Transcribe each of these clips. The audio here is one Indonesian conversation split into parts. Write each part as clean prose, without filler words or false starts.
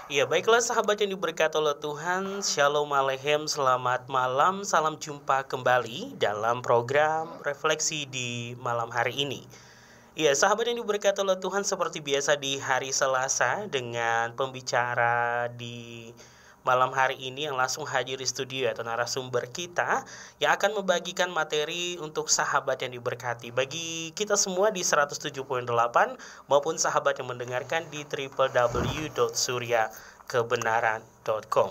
Ya, baiklah sahabat yang diberkati oleh Tuhan, Shalom Aleichem, selamat malam, salam jumpa kembali dalam program Refleksi di malam hari ini. Ya, sahabat yang diberkati oleh Tuhan, seperti biasa di hari Selasa dengan pembicara di malam hari ini yang langsung hadir di studio atau narasumber kita yang akan membagikan materi untuk sahabat yang diberkati bagi kita semua di 107.8 maupun sahabat yang mendengarkan di www.suryakebenaran.com.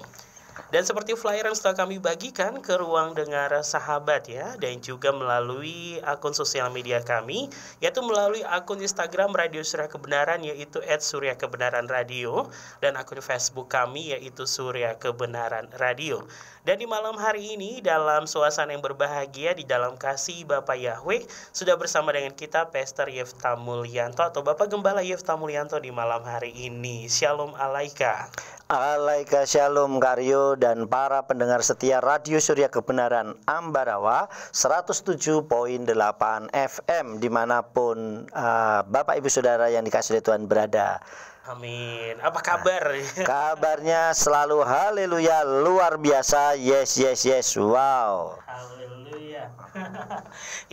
Dan seperti flyer yang sudah kami bagikan ke ruang dengar sahabat ya, dan juga melalui akun sosial media kami, yaitu melalui akun Instagram Radio Surya Kebenaran yaitu @suryakebenaranradio, dan akun Facebook kami yaitu Surya Kebenaran Radio. Dan di malam hari ini dalam suasana yang berbahagia di dalam kasih Bapak Yahweh sudah bersama dengan kita Pastor Yefta Mulyanto atau Bapak Gembala Yefta Mulyanto di malam hari ini. Shalom Alaika. Alaika Shalom Karyo dan para pendengar setia Radio Surya Kebenaran Ambarawa 107.8 FM dimanapun Bapak Ibu Saudara yang dikasihi Tuhan berada. Amin. Apa kabar? Kabarnya selalu haleluya, luar biasa. Yes. Wow. Haleluya.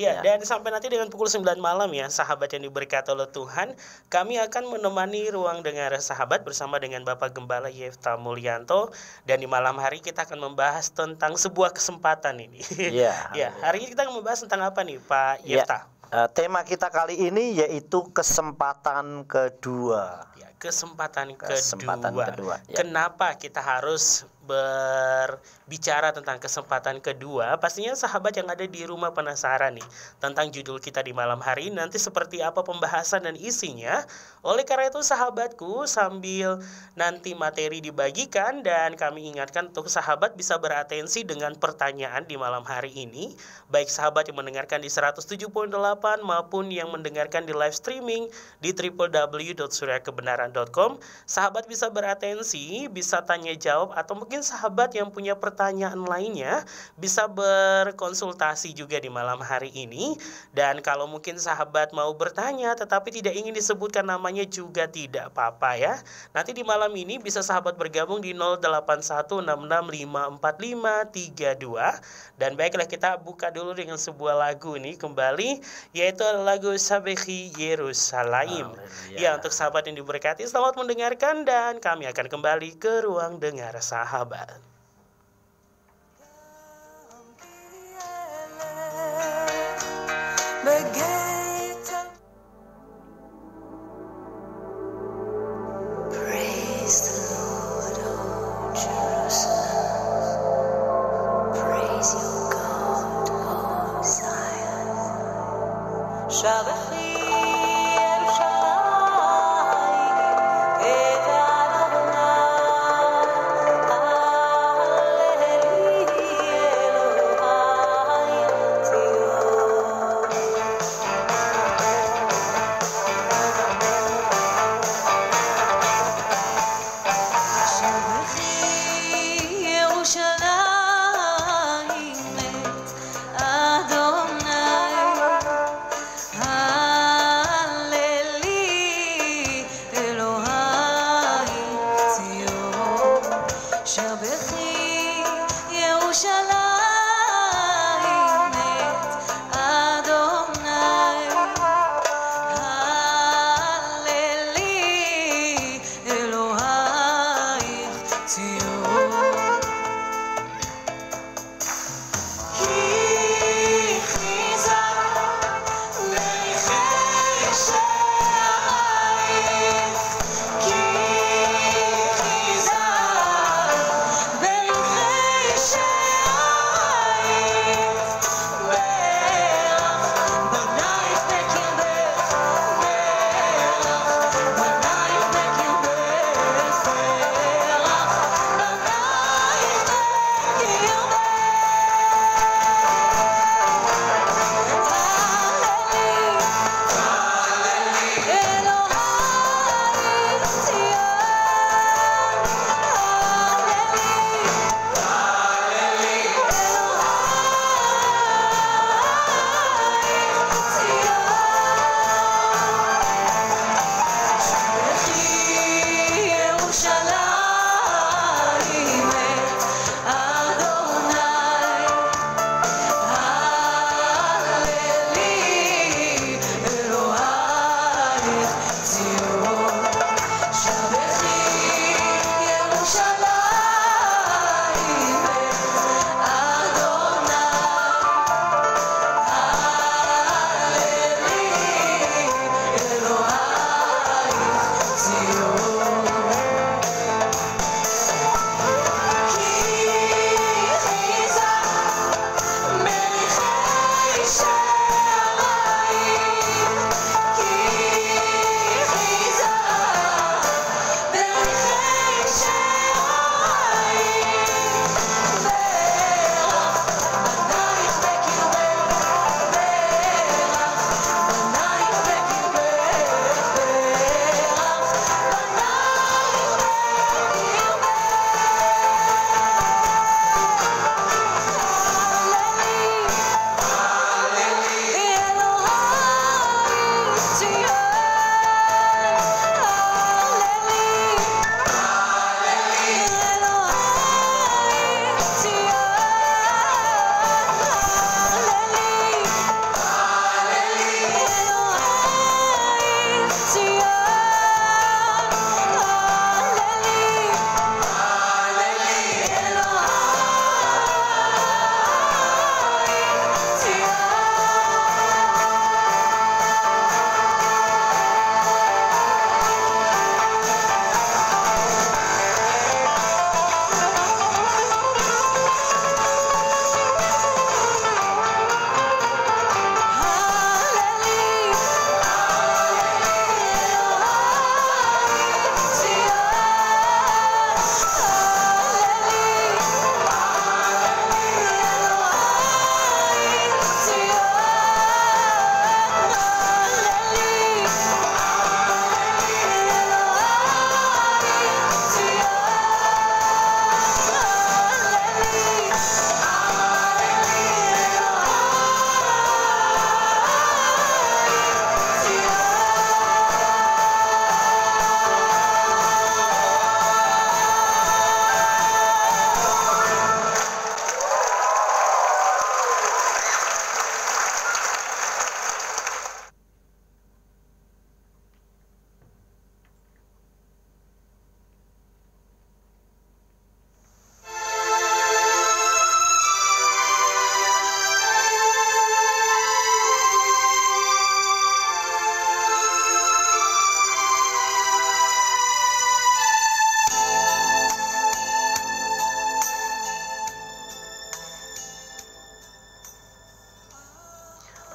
Ya, dan sampai nanti dengan pukul 9 malam ya, sahabat yang diberkati oleh Tuhan, kami akan menemani ruang dengar sahabat bersama dengan Bapak Gembala Yefta Mulyanto, dan di malam hari kita akan membahas tentang sebuah kesempatan ini. Ya. Ya, hari ini kita akan membahas tentang apa nih, Pak Yefta? Tema kita kali ini yaitu kesempatan kedua. Ya, kesempatan kedua. Ya. Kenapa kita harus berbicara tentang kesempatan kedua? Pastinya sahabat yang ada di rumah penasaran nih tentang judul kita di malam hari ini, nanti seperti apa pembahasan dan isinya. Oleh karena itu sahabatku, sambil nanti materi dibagikan, dan kami ingatkan untuk sahabat bisa beratensi dengan pertanyaan di malam hari ini, baik sahabat yang mendengarkan di 107.8 maupun yang mendengarkan di live streaming di www.suryakebenaran.com. Sahabat bisa beratensi, bisa tanya jawab, atau mungkin sahabat yang punya pertanyaan lainnya bisa berkonsultasi juga di malam hari ini. Dan kalau mungkin sahabat mau bertanya tetapi tidak ingin disebutkan namanya juga tidak apa-apa ya. Nanti di malam ini bisa sahabat bergabung di 0816654532. Dan baiklah, kita buka dulu dengan sebuah lagu ini kembali, yaitu lagu Sabehi Yerusalem. Ya, untuk sahabat yang diberkati, selamat mendengarkan, dan kami akan kembali ke ruang dengar sahabat. Praise the Lord, oh Jerusalem. Praise your God, oh Zion. Shabechi Adonai,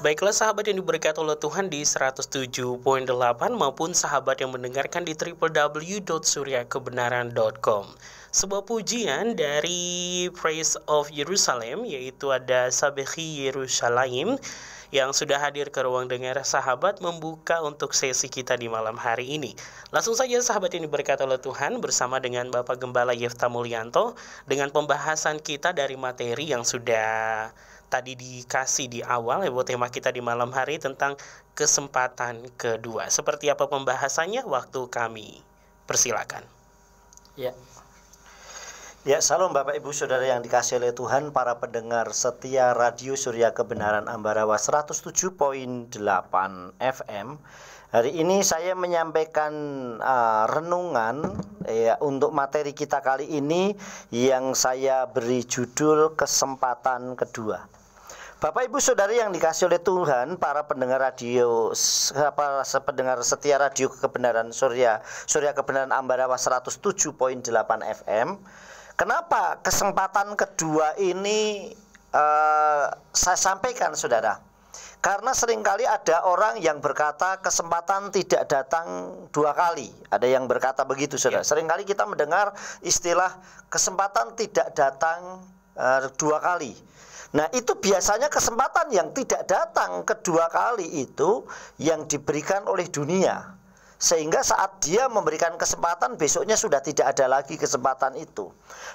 Baiklah sahabat yang diberkati oleh Tuhan di 107.8 maupun sahabat yang mendengarkan di www.suryakebenaran.com. Sebuah pujian dari Praise of Jerusalem, yaitu ada Sabehi Yerusalem, yang sudah hadir ke ruang dengar sahabat membuka untuk sesi kita di malam hari ini. Langsung saja sahabat yang diberkati oleh Tuhan bersama dengan Bapak Gembala Yefta Mulyanto dengan pembahasan kita dari materi yang sudah tadi dikasih di awal, ya, buat tema kita di malam hari tentang kesempatan kedua. Seperti apa pembahasannya? Waktu kami persilakan. Ya. Ya, salam Bapak Ibu Saudara yang dikasihi oleh Tuhan, para pendengar setia Radio Surya Kebenaran Ambarawa 107.8 FM. Hari ini saya menyampaikan renungan untuk materi kita kali ini yang saya beri judul kesempatan kedua. Bapak Ibu Saudara yang dikasihi oleh Tuhan, para pendengar radio, pendengar setia Radio Kebenaran Surya Kebenaran Ambarawa 107.8 FM. Kenapa kesempatan kedua ini saya sampaikan, saudara? Karena seringkali ada orang yang berkata kesempatan tidak datang dua kali. Ada yang berkata begitu, saudara. Seringkali kita mendengar istilah kesempatan tidak datang dua kali. Nah, itu biasanya kesempatan yang tidak datang kedua kali itu yang diberikan oleh dunia. Sehingga saat dia memberikan kesempatan, besoknya sudah tidak ada lagi kesempatan itu.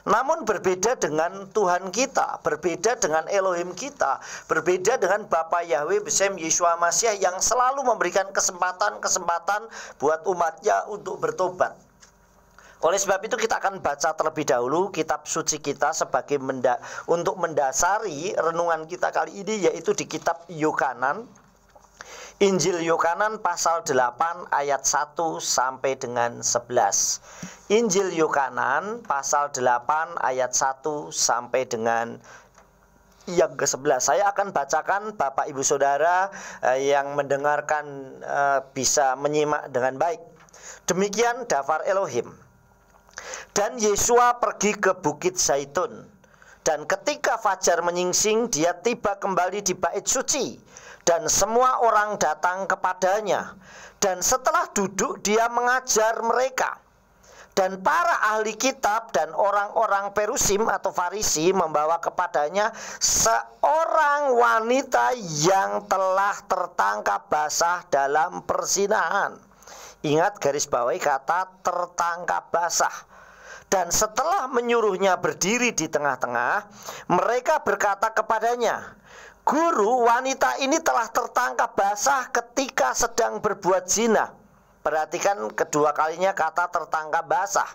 Namun berbeda dengan Tuhan kita, berbeda dengan Elohim kita, berbeda dengan Bapa Yahweh Besem Yeshua Mashiach yang selalu memberikan kesempatan buat umatnya untuk bertobat. Oleh sebab itu kita akan baca terlebih dahulu kitab suci kita sebagai untuk mendasari renungan kita kali ini, yaitu di kitab Yohanan, Injil Yohanan pasal 8 ayat 1 sampai dengan 11. Injil Yohanan pasal 8 ayat 1 sampai dengan yang ke-11. Saya akan bacakan, Bapak Ibu Saudara yang mendengarkan bisa menyimak dengan baik. Demikian daftar Elohim. Dan Yesua pergi ke Bukit Zaitun. Dan ketika fajar menyingsing, dia tiba kembali di bait suci. Dan semua orang datang kepadanya. Dan setelah duduk, dia mengajar mereka. Dan para ahli kitab dan orang-orang Perusim atau Farisi membawa kepadanya seorang wanita yang telah tertangkap basah dalam perzinahan. Ingat, garis bawahi kata tertangkap basah. Dan setelah menyuruhnya berdiri di tengah-tengah, mereka berkata kepadanya, Guru, wanita ini telah tertangkap basah ketika sedang berbuat zina. Perhatikan kedua kalinya kata tertangkap basah.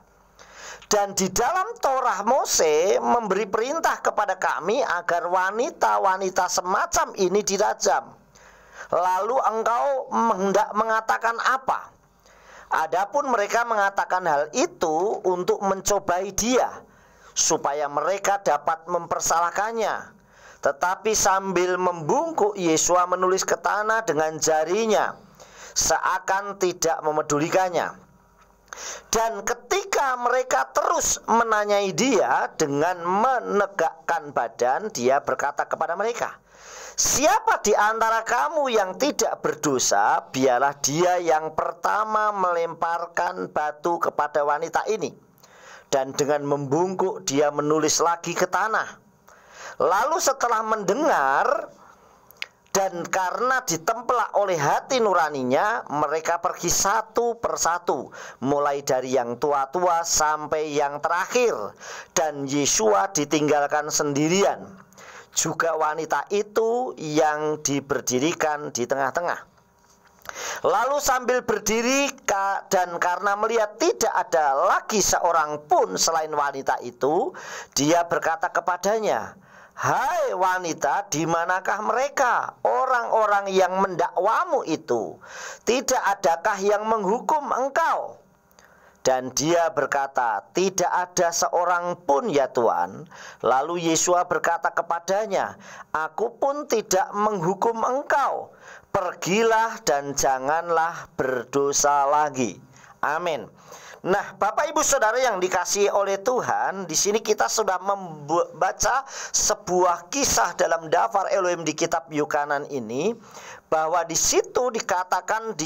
Dan di dalam Torah Mose memberi perintah kepada kami agar wanita-wanita semacam ini dirajam. Lalu engkau hendak mengatakan apa? Adapun mereka mengatakan hal itu untuk mencobai dia, supaya mereka dapat mempersalahkannya. Tetapi sambil membungkuk, Yesua menulis ke tanah dengan jarinya, seakan tidak memedulikannya. Dan ketika mereka terus menanyai dia dengan menegakkan badan, dia berkata kepada mereka, Siapa di antara kamu yang tidak berdosa, biarlah dia yang pertama melemparkan batu kepada wanita ini. Dan dengan membungkuk dia menulis lagi ke tanah. Lalu setelah mendengar dan karena ditempelak oleh hati nuraninya, mereka pergi satu persatu, mulai dari yang tua-tua sampai yang terakhir. Dan Yesua ditinggalkan sendirian, juga wanita itu yang diberdirikan di tengah-tengah. Lalu sambil berdiri dan karena melihat tidak ada lagi seorang pun selain wanita itu, dia berkata kepadanya, Hai wanita, di manakah mereka? Orang-orang yang mendakwamu itu, tidak adakah yang menghukum engkau? Dan dia berkata, tidak ada seorang pun ya Tuhan. Lalu Yesua berkata kepadanya, Aku pun tidak menghukum engkau. Pergilah dan janganlah berdosa lagi. Amin. Nah, Bapak Ibu Saudara yang dikasihi oleh Tuhan, di sini kita sudah membaca sebuah kisah dalam Dafar Elohim di kitab Yukanan ini, bahwa di situ dikatakan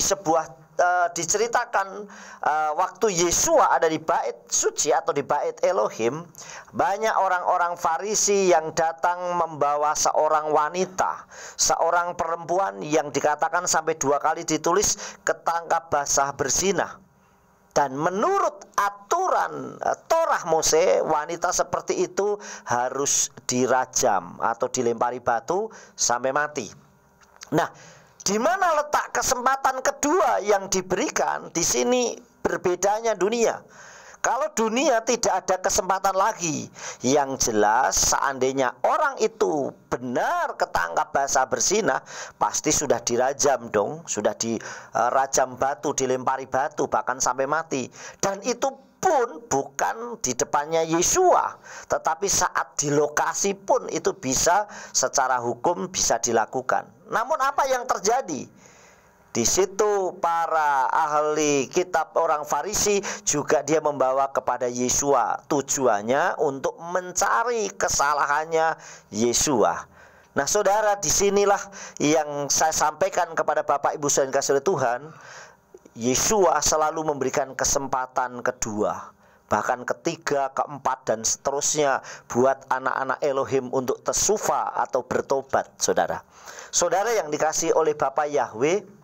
diceritakan waktu Yesua ada di bait suci atau di bait Elohim, banyak orang-orang Farisi yang datang membawa seorang wanita, seorang perempuan yang dikatakan sampai 2 kali ditulis ketangkap basah berzinah. Dan menurut aturan Torah Mose, wanita seperti itu harus dirajam atau dilempari batu sampai mati. Nah, di mana letak kesempatan kedua yang diberikan? Di sini berbedanya dunia. Kalau dunia tidak ada kesempatan lagi. Yang jelas seandainya orang itu benar ketangkap basah berzinah, pasti sudah dirajam dong. Sudah dirajam batu, dilempari batu, bahkan sampai mati. Dan itu pun bukan di depannya Yesua, tetapi saat di lokasi pun itu bisa secara hukum bisa dilakukan. Namun apa yang terjadi? Di situ para ahli kitab orang Farisi juga dia membawa kepada Yesua. Tujuannya untuk mencari kesalahannya Yesua. Nah, saudara, disinilah yang saya sampaikan kepada Bapak Ibu saudara yang dikasihi oleh Tuhan. Yesua selalu memberikan kesempatan kedua, bahkan ketiga, keempat, dan seterusnya buat anak-anak Elohim untuk tesufa atau bertobat, saudara. Saudara yang dikasihi oleh Bapa Yahweh,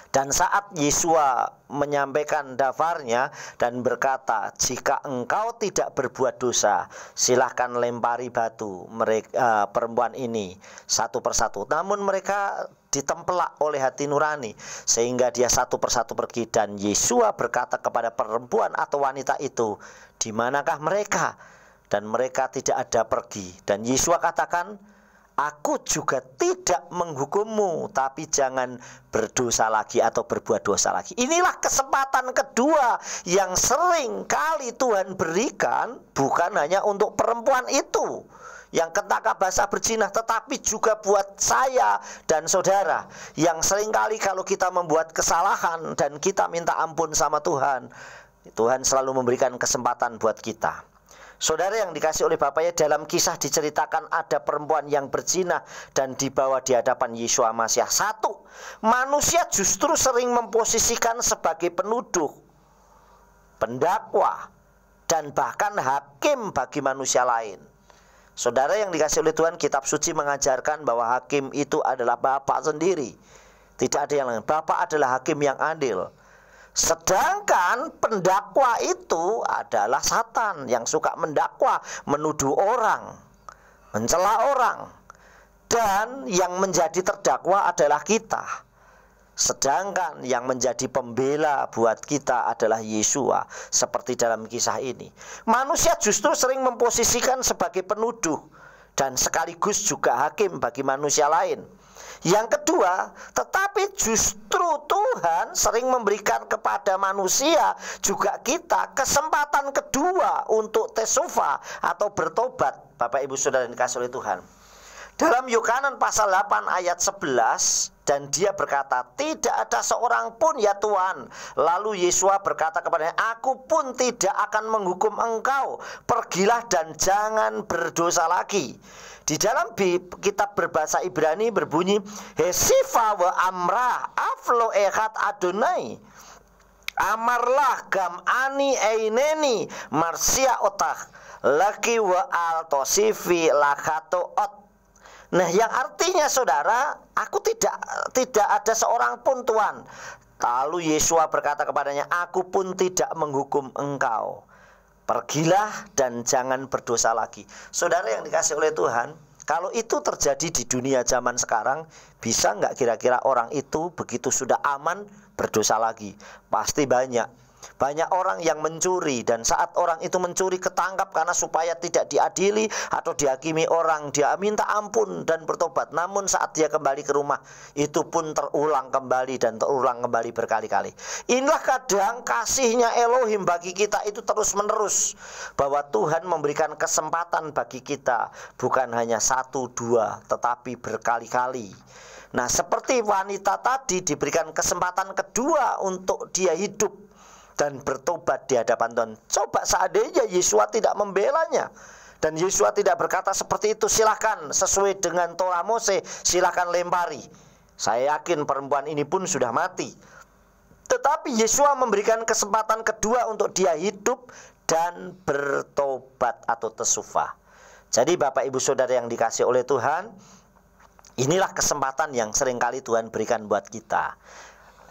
dan saat Yesua menyampaikan dafarnya dan berkata, jika engkau tidak berbuat dosa, silahkan lempari batu perempuan ini satu persatu. Namun mereka ditempelak oleh hati nurani sehingga dia satu persatu pergi. Dan Yesua berkata kepada perempuan atau wanita itu, di manakah mereka? Dan mereka tidak ada pergi. Dan Yesua katakan, aku juga tidak menghukummu, tapi jangan berdosa lagi atau berbuat dosa lagi. Inilah kesempatan kedua yang sering kali Tuhan berikan, bukan hanya untuk perempuan itu yang ketangkap basah berzinah, tetapi juga buat saya dan saudara yang sering kali kalau kita membuat kesalahan dan kita minta ampun sama Tuhan, Tuhan selalu memberikan kesempatan buat kita. Saudara yang dikasih oleh Bapaknya, dalam kisah diceritakan ada perempuan yang berzina dan dibawa di hadapan Yesua Masiah. Satu, manusia justru sering memposisikan sebagai penuduh, pendakwa, dan bahkan hakim bagi manusia lain. Saudara yang dikasih oleh Tuhan, kitab suci mengajarkan bahwa hakim itu adalah Bapa sendiri. Tidak ada yang lain. Bapa adalah hakim yang adil. Sedangkan pendakwa itu adalah Satan yang suka mendakwa, menuduh orang, mencela orang. Dan yang menjadi terdakwa adalah kita. Sedangkan yang menjadi pembela buat kita adalah Yesua. Seperti dalam kisah ini, manusia justru sering memposisikan sebagai penuduh dan sekaligus juga hakim bagi manusia lain. Yang kedua, tetapi justru Tuhan sering memberikan kepada manusia, juga kita, kesempatan kedua untuk tesufa atau bertobat. Bapak Ibu Saudara yang dikasihi oleh Tuhan, dalam Yukanan pasal 8 ayat 11, dan dia berkata, tidak ada seorang pun ya Tuhan. Lalu Yesua berkata kepadanya, aku pun tidak akan menghukum engkau, pergilah dan jangan berdosa lagi. Di dalam kitab berbahasa Ibrani berbunyi, Hesifa wa amrah aflo echat Adonai, amarlah gam ani eineni marsia otah laki wa al tosifi lakato ot. Nah, yang artinya saudara, aku tidak ada seorang pun Tuhan. Lalu Yesua berkata kepadanya, aku pun tidak menghukum engkau, pergilah dan jangan berdosa lagi. Saudara yang dikasihi oleh Tuhan, kalau itu terjadi di dunia zaman sekarang, bisa nggak kira-kira orang itu begitu sudah aman berdosa lagi? Pasti banyak. Banyak orang yang mencuri, dan saat orang itu mencuri ketangkap karena supaya tidak diadili atau dihakimi orang, dia minta ampun dan bertobat. Namun saat dia kembali ke rumah, itu pun terulang kembali dan terulang kembali berkali-kali. Inilah kadang kasihnya Elohim bagi kita itu terus menerus, bahwa Tuhan memberikan kesempatan bagi kita, bukan hanya satu dua, tetapi berkali-kali. Nah, seperti wanita tadi diberikan kesempatan kedua untuk dia hidup. dan bertobat di hadapan Tuhan. Coba seandainya Yesua tidak membelanya dan Yesua tidak berkata seperti itu, silakan sesuai dengan Torah Mose, silakan lempari. Saya yakin perempuan ini pun sudah mati. Tetapi Yesua memberikan kesempatan kedua untuk dia hidup dan bertobat atau tesufah. Jadi Bapak Ibu Saudara yang dikasihi oleh Tuhan, inilah kesempatan yang seringkali Tuhan berikan buat kita.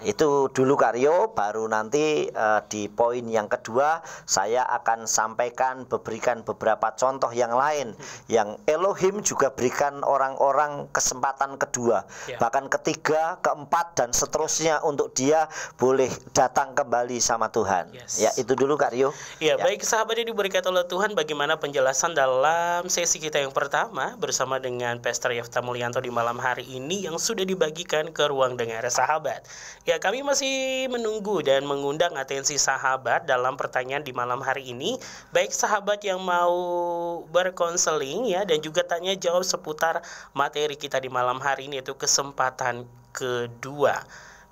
Itu dulu Karyo, baru nanti di poin yang kedua saya akan sampaikan, berikan beberapa contoh yang lain yang Elohim juga berikan orang-orang kesempatan kedua, bahkan ketiga, keempat dan seterusnya untuk dia boleh datang kembali sama Tuhan. Ya, itu dulu Karyo. Ya, baik sahabat yang diberkati oleh Tuhan, bagaimana penjelasan dalam sesi kita yang pertama bersama dengan Pastor Yefta Mulyanto di malam hari ini yang sudah dibagikan ke ruang dengar sahabat. Ya, kami masih menunggu dan mengundang atensi sahabat dalam pertanyaan di malam hari ini. Baik sahabat yang mau berkonseling ya, dan juga tanya jawab seputar materi kita di malam hari ini, yaitu kesempatan kedua.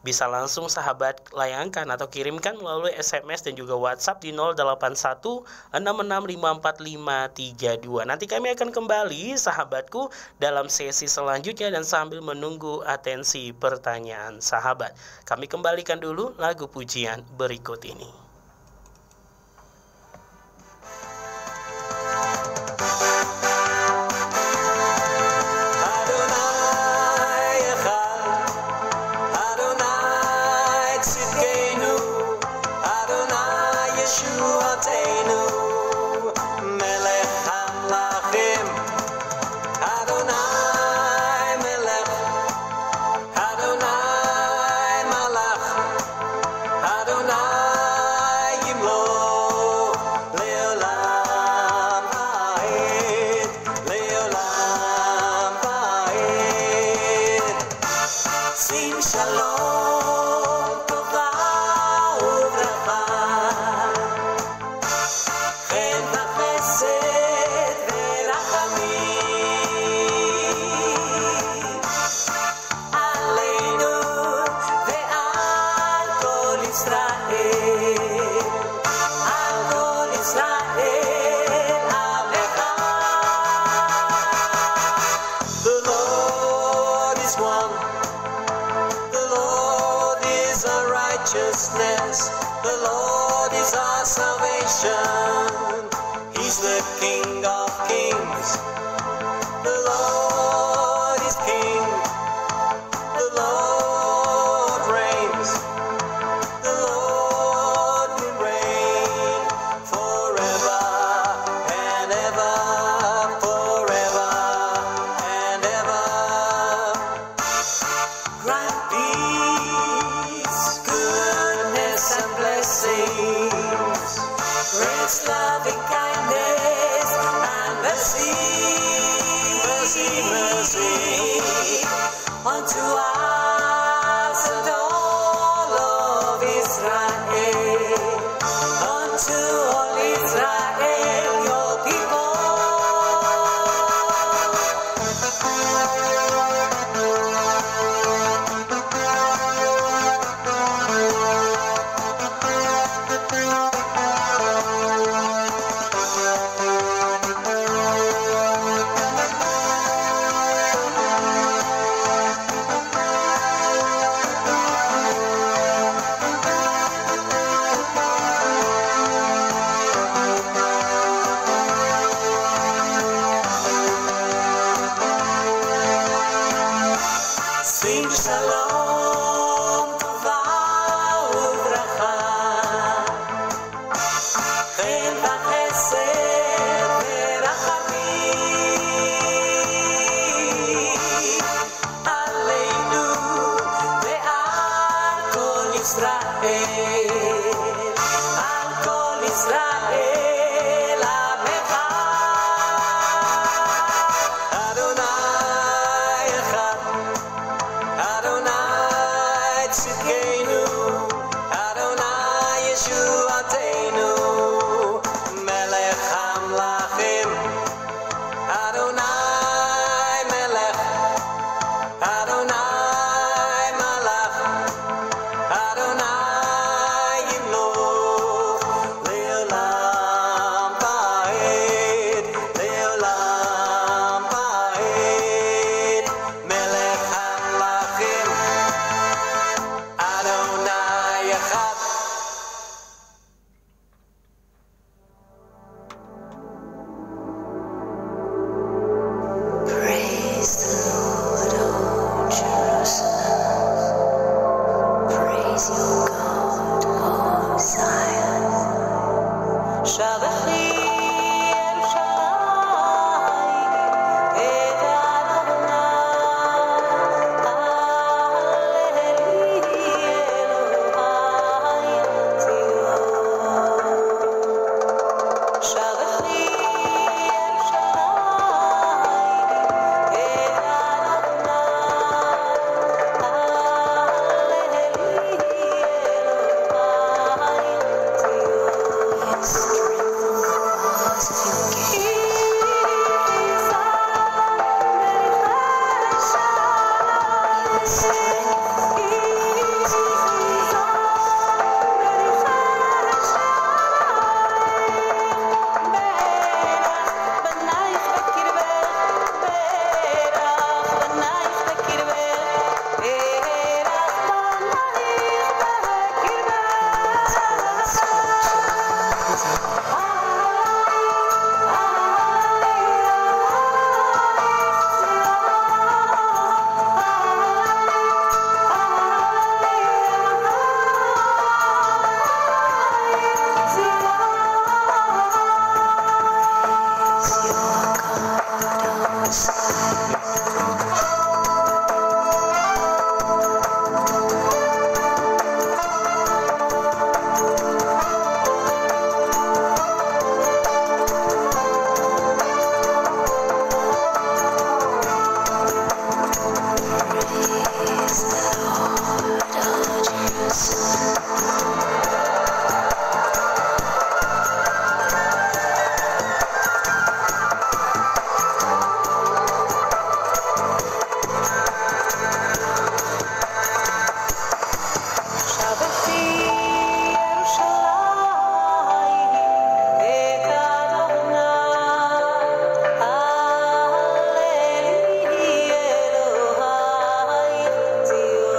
Bisa langsung sahabat layangkan atau kirimkan melalui SMS dan juga WhatsApp di 08166545532. Nanti kami akan kembali sahabatku dalam sesi selanjutnya dan sambil menunggu atensi pertanyaan sahabat. Kami kembalikan dulu lagu pujian berikut ini. The Lord is our salvation. He's the King of kings. The Lord is King. The Lord reigns. The Lord will reign forever and ever, forever and ever. Grant peace, goodness and blessings, grace, loving kindness and mercy, mercy, mercy unto us and all of Israel, unto all Israel, your people. Sing shalom, tova uvracha, chen v'chesed v'rachamim aleinu ve'al kol Yisrael, al kol Yisrael amecha. Adonai echad, Adonai tzidkenu, Adonai Yeshuateinu, Melech hamlachim, Adonai melech, Adonai malach, Adonai yimloch. Praise your God, O Zion. שבחי ירושלים את אדוני, הללי אלוהי ציון. שבחי ירושלים את אדוני, הללי אלוהי ציון.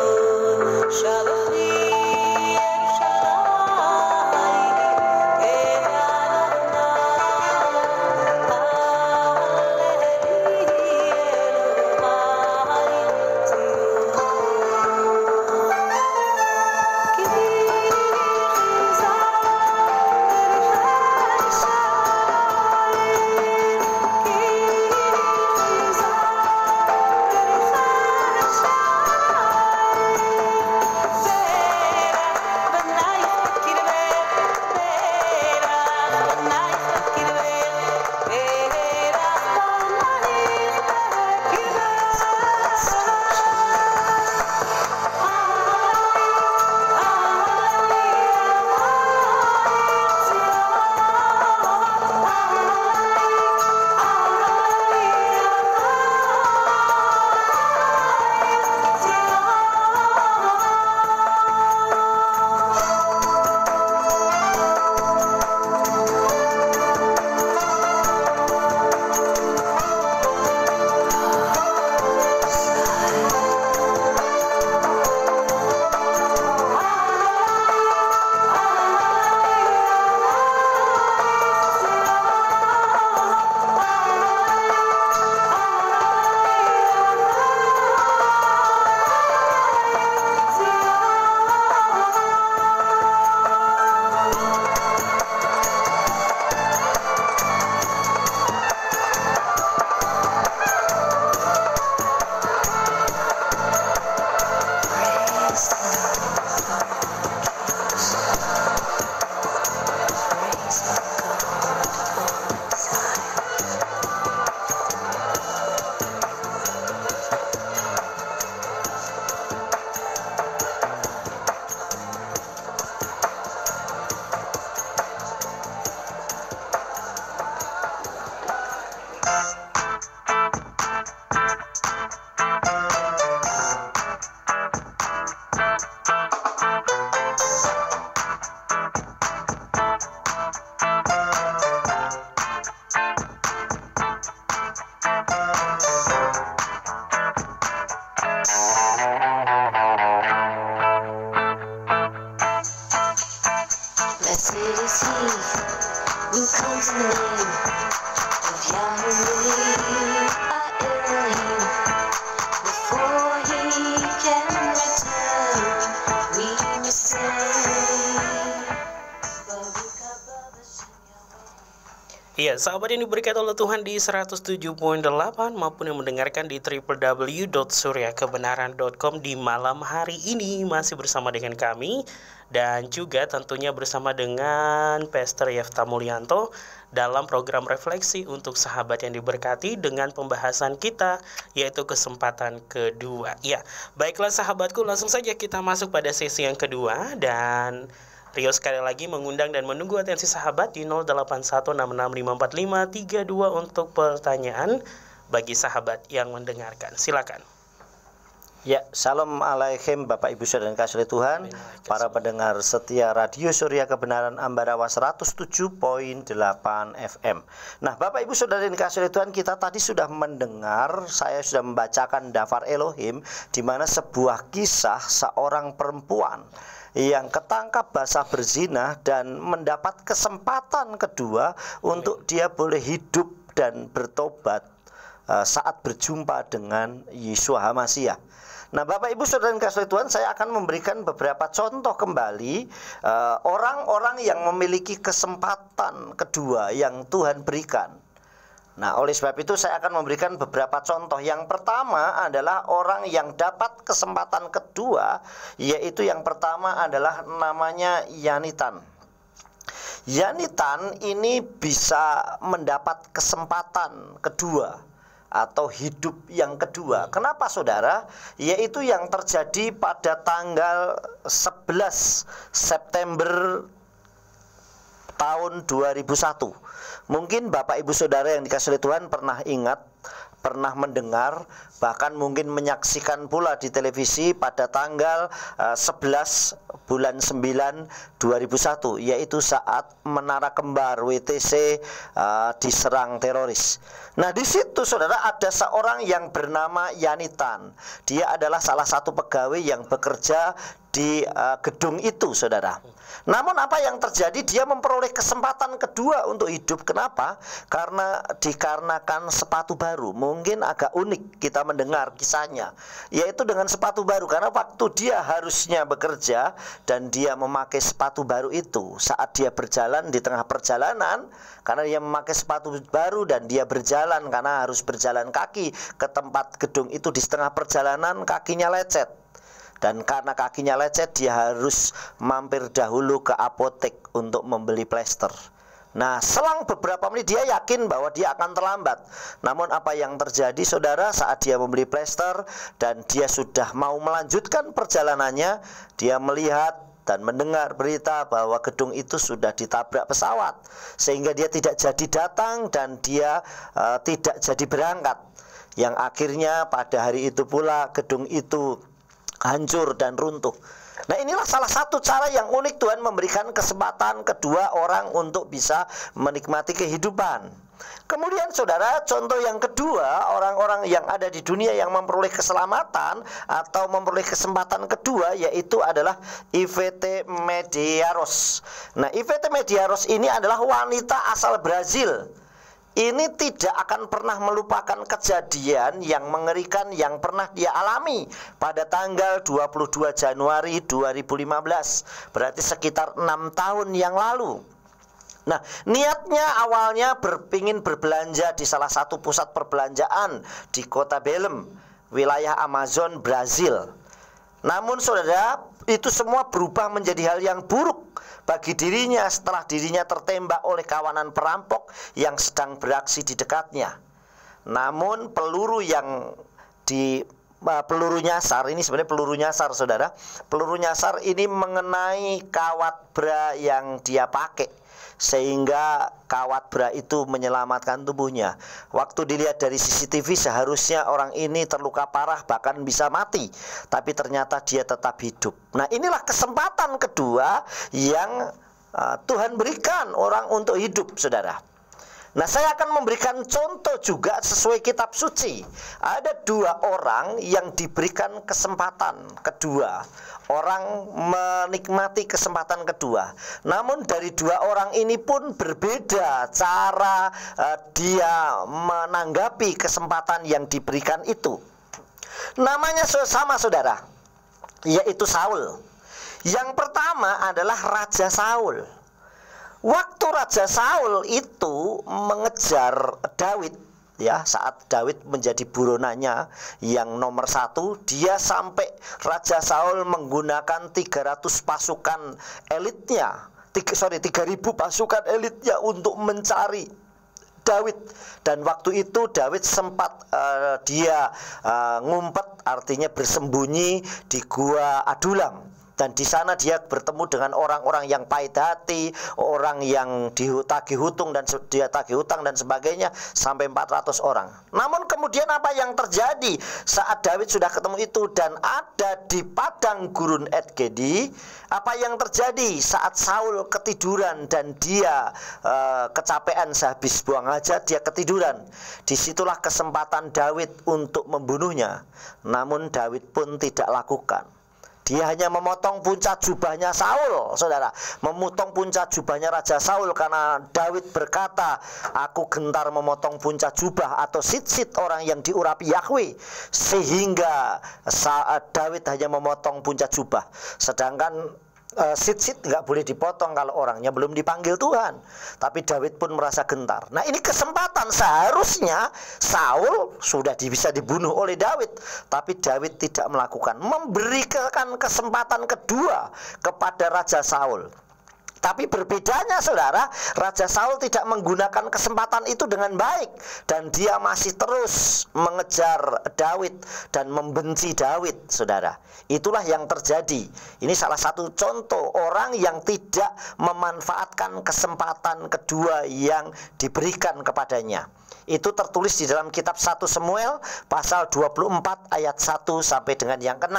Blessed is he who comes in the name of Yahweh Elohim. Before he can return, we must Iya, sahabat yang diberkati oleh Tuhan di 107.8 maupun yang mendengarkan di www.suryakebenaran.com di malam hari ini masih bersama dengan kami dan juga tentunya bersama dengan Pastor Yefta Mulyanto dalam program refleksi untuk sahabat yang diberkati dengan pembahasan kita yaitu kesempatan kedua. Ya, baiklah sahabatku, langsung saja kita masuk pada sesi yang kedua dan Rio sekali lagi mengundang dan menunggu atensi sahabat di 0816654532 untuk pertanyaan bagi sahabat yang mendengarkan. Silakan. Ya, Salam alaikum Bapak Ibu Saudara yang kasih Tuhan, para pendengar setia Radio Surya Kebenaran Ambarawa 107.8 FM. Nah, Bapak Ibu Saudara yang kasih Tuhan, kita tadi sudah mendengar, saya sudah membacakan Dafar Elohim, di mana sebuah kisah seorang perempuan yang ketangkap basah berzina dan mendapat kesempatan kedua untuk dia boleh hidup dan bertobat saat berjumpa dengan Yeshua HaMashiach. Nah, Bapak Ibu Saudara yang kasih Tuhan, saya akan memberikan beberapa contoh kembali orang-orang yang memiliki kesempatan kedua yang Tuhan berikan. Nah, oleh sebab itu saya akan memberikan beberapa contoh. Yang pertama adalah orang yang dapat kesempatan kedua, yaitu yang pertama adalah namanya Yanitan. Yanitan ini bisa mendapat kesempatan kedua atau hidup yang kedua. Kenapa saudara? Yaitu yang terjadi pada tanggal 11 September tahun 2001. Mungkin Bapak Ibu Saudara yang dikasihi Tuhan pernah ingat, pernah mendengar, bahkan mungkin menyaksikan pula di televisi pada tanggal 11 bulan 9 2001, yaitu saat Menara Kembar WTC diserang teroris. Nah, di situ saudara ada seorang yang bernama Yanitan. Dia adalah salah satu pegawai yang bekerja di gedung itu saudara. Namun apa yang terjadi, dia memperoleh kesempatan kedua untuk hidup. Kenapa? Karena dikarenakan sepatu baru. Mungkin agak unik kita mendengar kisahnya, yaitu dengan sepatu baru. Karena waktu dia harusnya bekerja dan dia memakai sepatu baru itu, saat dia berjalan di tengah perjalanan, karena dia memakai sepatu baru dan dia berjalan karena harus berjalan kaki ke tempat gedung itu, di setengah perjalanan kakinya lecet. Dan karena kakinya lecet, dia harus mampir dahulu ke apotek untuk membeli plester. Nah, selang beberapa menit dia yakin bahwa dia akan terlambat. Namun apa yang terjadi saudara, saat dia membeli plester dan dia sudah mau melanjutkan perjalanannya, dia melihat dan mendengar berita bahwa gedung itu sudah ditabrak pesawat, sehingga dia tidak jadi datang dan dia tidak jadi berangkat. Yang akhirnya pada hari itu pula gedung itu hancur dan runtuh. Nah, inilah salah satu cara yang unik Tuhan memberikan kesempatan kedua orang untuk bisa menikmati kehidupan. Kemudian saudara, contoh yang kedua, orang-orang yang ada di dunia yang memperoleh keselamatan atau memperoleh kesempatan kedua, yaitu adalah Ivete Medeiros. Nah, Ivete Medeiros ini adalah wanita asal Brazil. Ini tidak akan pernah melupakan kejadian yang mengerikan yang pernah dia alami pada tanggal 22 Januari 2015. Berarti sekitar 6 tahun yang lalu. Nah, niatnya awalnya ingin berbelanja di salah satu pusat perbelanjaan di kota Belém, wilayah Amazon, Brazil. Namun saudara, itu semua berubah menjadi hal yang buruk bagi dirinya setelah dirinya tertembak oleh kawanan perampok yang sedang beraksi di dekatnya. Namun peluru nyasar ini sebenarnya peluru nyasar saudara. Peluru nyasar ini mengenai kawat bra yang dia pakai, sehingga kawat bra itu menyelamatkan tubuhnya. Waktu dilihat dari CCTV seharusnya orang ini terluka parah, bahkan bisa mati, tapi ternyata dia tetap hidup. Nah, inilah kesempatan kedua yang Tuhan berikan orang untuk hidup saudara. Nah, saya akan memberikan contoh juga sesuai kitab suci. Ada dua orang yang diberikan kesempatan kedua. Orang menikmati kesempatan kedua. Namun dari dua orang ini pun berbeda cara dia menanggapi kesempatan yang diberikan itu. Namanya sama saudara, yaitu Saul. Yang pertama adalah Raja Saul. Waktu Raja Saul itu mengejar Daud, ya, saat Daud menjadi buronanya yang nomor 1, dia sampai Raja Saul menggunakan 300 pasukan elitnya, 3.000 pasukan elitnya untuk mencari Daud. Dan waktu itu Daud sempat ngumpet, artinya bersembunyi di gua Adulam. Dan di sana dia bertemu dengan orang-orang yang pahit hati, orang yang ditagih hutang dan sebagainya, sampai 400 orang. Namun kemudian apa yang terjadi saat Daud sudah ketemu itu dan ada di padang gurun En-Gedi? Apa yang terjadi saat Saul ketiduran dan dia kecapean sehabis buang hajat, dia ketiduran. Disitulah kesempatan Daud untuk membunuhnya. Namun Daud pun tidak lakukan. Dia hanya memotong puncak jubahnya Saul, saudara. Memotong puncak jubahnya Raja Saul, karena Daud berkata, aku gentar memotong puncak jubah atau sit-sit orang yang diurapi Yahweh. Sehingga Daud hanya memotong puncak jubah. Sedangkan sit-sit nggak boleh dipotong kalau orangnya belum dipanggil Tuhan. Tapi Daud pun merasa gentar. Nah, ini kesempatan, seharusnya Saul sudah bisa dibunuh oleh Daud, tapi Daud tidak melakukan, memberikan kesempatan kedua kepada Raja Saul. Tapi berbedanya, saudara, Raja Saul tidak menggunakan kesempatan itu dengan baik, dan dia masih terus mengejar Daud dan membenci Daud, saudara. Itulah yang terjadi. Ini salah satu contoh orang yang tidak memanfaatkan kesempatan kedua yang diberikan kepadanya. Itu tertulis di dalam kitab 1 Samuel pasal 24 ayat 1 sampai dengan yang ke-6.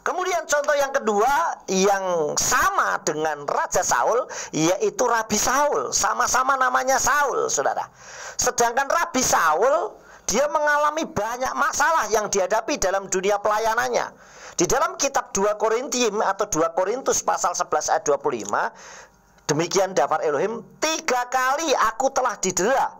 Kemudian contoh yang kedua yang sama dengan Raja Saul, yaitu Rabi Saul. Sama-sama namanya Saul, saudara. Sedangkan Rabi Saul, dia mengalami banyak masalah yang dihadapi dalam dunia pelayanannya. Di dalam kitab 2 Korintium atau 2 Korintus pasal 11 ayat 25, demikian daftar Elohim, 3 kali aku telah didera,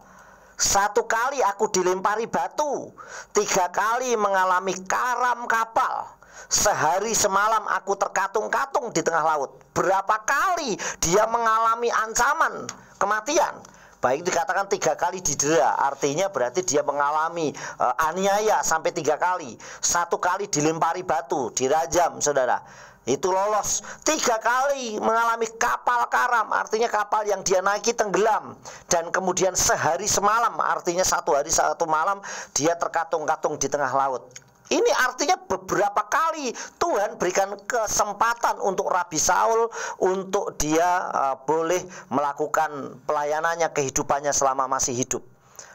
1 kali aku dilempari batu, 3 kali mengalami karam kapal, sehari semalam aku terkatung-katung di tengah laut. Berapa kali dia mengalami ancaman kematian? Baik, dikatakan 3 kali didera, artinya berarti dia mengalami aniaya sampai 3 kali. 1 kali dilempari batu, dirajam, saudara. Itu lolos. 3 kali mengalami kapal karam, artinya kapal yang dia naiki tenggelam. Dan kemudian sehari semalam, artinya 1 hari 1 malam dia terkatung-katung di tengah laut. Ini artinya beberapa kali Tuhan berikan kesempatan untuk Rabi Saul untuk dia boleh melakukan pelayanannya, kehidupannya selama masih hidup.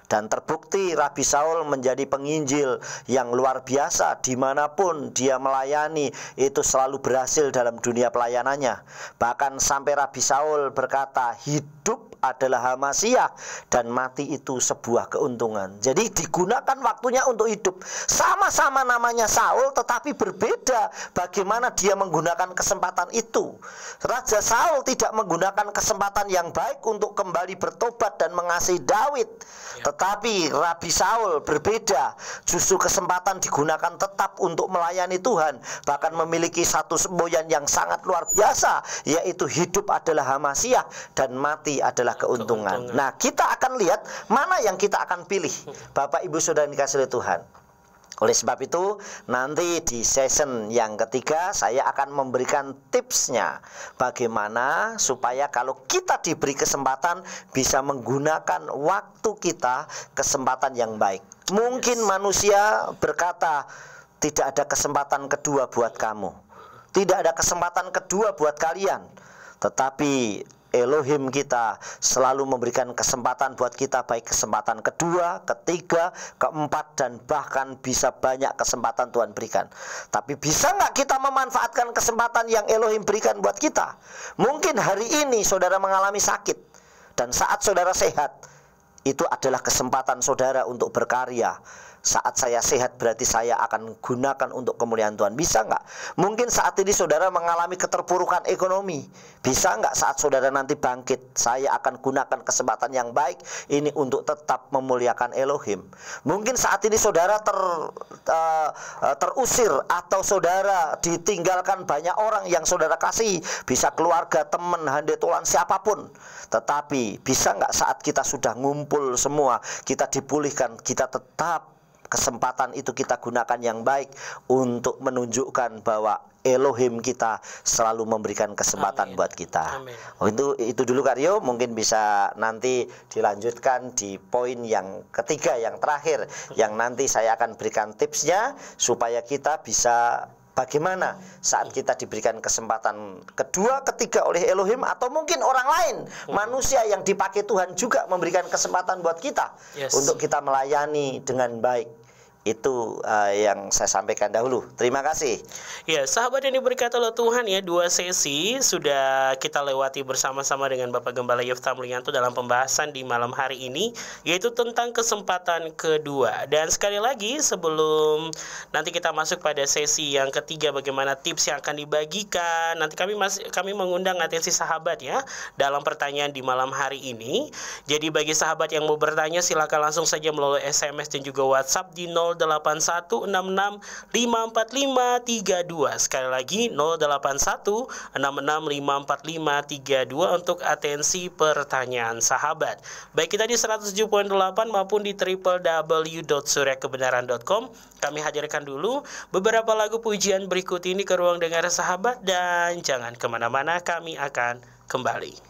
Dan terbukti Rabi Saul menjadi penginjil yang luar biasa. Dimanapun dia melayani, itu selalu berhasil dalam dunia pelayanannya. Bahkan sampai Rabi Saul berkata, hidup adalah Hamasiah dan mati itu sebuah keuntungan. Jadi digunakan waktunya untuk hidup. Sama-sama namanya Saul, tetapi berbeda bagaimana dia menggunakan kesempatan itu. Raja Saul tidak menggunakan kesempatan yang baik untuk kembali bertobat dan mengasihi Daud. Tetapi Rabi Saul berbeda. Justru kesempatan digunakan tetap untuk melayani Tuhan. Bahkan memiliki satu semboyan yang sangat luar biasa, yaitu hidup adalah Hamasiah dan mati adalah keuntungan. Nah, kita akan lihat mana yang kita akan pilih, Bapak Ibu Saudara yang dikasihi oleh Tuhan. Oleh sebab itu, nanti di season yang ketiga saya akan memberikan tipsnya bagaimana supaya kalau kita diberi kesempatan bisa menggunakan waktu kita kesempatan yang baik. Mungkin manusia berkata tidak ada kesempatan kedua buat kamu, tidak ada kesempatan kedua buat kalian, tetapi Elohim kita selalu memberikan kesempatan buat kita, baik kesempatan kedua, ketiga, keempat, dan bahkan bisa banyak kesempatan Tuhan berikan. Tapi bisa nggak kita memanfaatkan kesempatan yang Elohim berikan buat kita? Mungkin hari ini saudara mengalami sakit, dan saat saudara sehat, itu adalah kesempatan saudara untuk berkarya. saat saya sehat berarti saya akan gunakan untuk kemuliaan Tuhan. Bisa nggak? Mungkin saat ini saudara mengalami keterpurukan ekonomi. Bisa nggak saat saudara nanti bangkit, saya akan gunakan kesempatan yang baik ini untuk tetap memuliakan Elohim. Mungkin saat ini saudara terusir atau saudara ditinggalkan banyak orang yang saudara kasih, bisa keluarga, teman, handetolan, siapapun. Tetapi bisa nggak saat kita sudah ngumpul semua, kita dipulihkan, kita tetap kesempatan itu kita gunakan yang baik untuk menunjukkan bahwa Elohim kita selalu memberikan kesempatan buat kita. Oh, itu dulu Karyo, mungkin bisa nanti dilanjutkan di poin yang ketiga, yang terakhir, yang nanti saya akan berikan tipsnya supaya kita bisa bagaimana saat kita diberikan kesempatan kedua, ketiga oleh Elohim, atau mungkin orang lain, manusia yang dipakai Tuhan juga memberikan kesempatan buat kita untuk kita melayani dengan baik. Itu yang saya sampaikan dahulu. Terima kasih. Ya, sahabat yang diberkati oleh Tuhan ya, 2 sesi sudah kita lewati bersama-sama dengan Bapak Gembala Yefta Mulyanto dalam pembahasan di malam hari ini, yaitu tentang kesempatan kedua. Dan sekali lagi sebelum nanti kita masuk pada sesi yang ketiga, bagaimana tips yang akan dibagikan, nanti kami mengundang atensi sahabat ya dalam pertanyaan di malam hari ini. Jadi bagi sahabat yang mau bertanya, silakan langsung saja melalui SMS dan juga WhatsApp di 08166545532. Sekali lagi 08166545532 untuk atensi pertanyaan sahabat. Baik kita di 107.8 maupun di www.suryakebenaran.com. Kami hadirkan dulu beberapa lagu pujian berikut ini ke ruang dengar sahabat, dan jangan kemana-mana, kami akan kembali.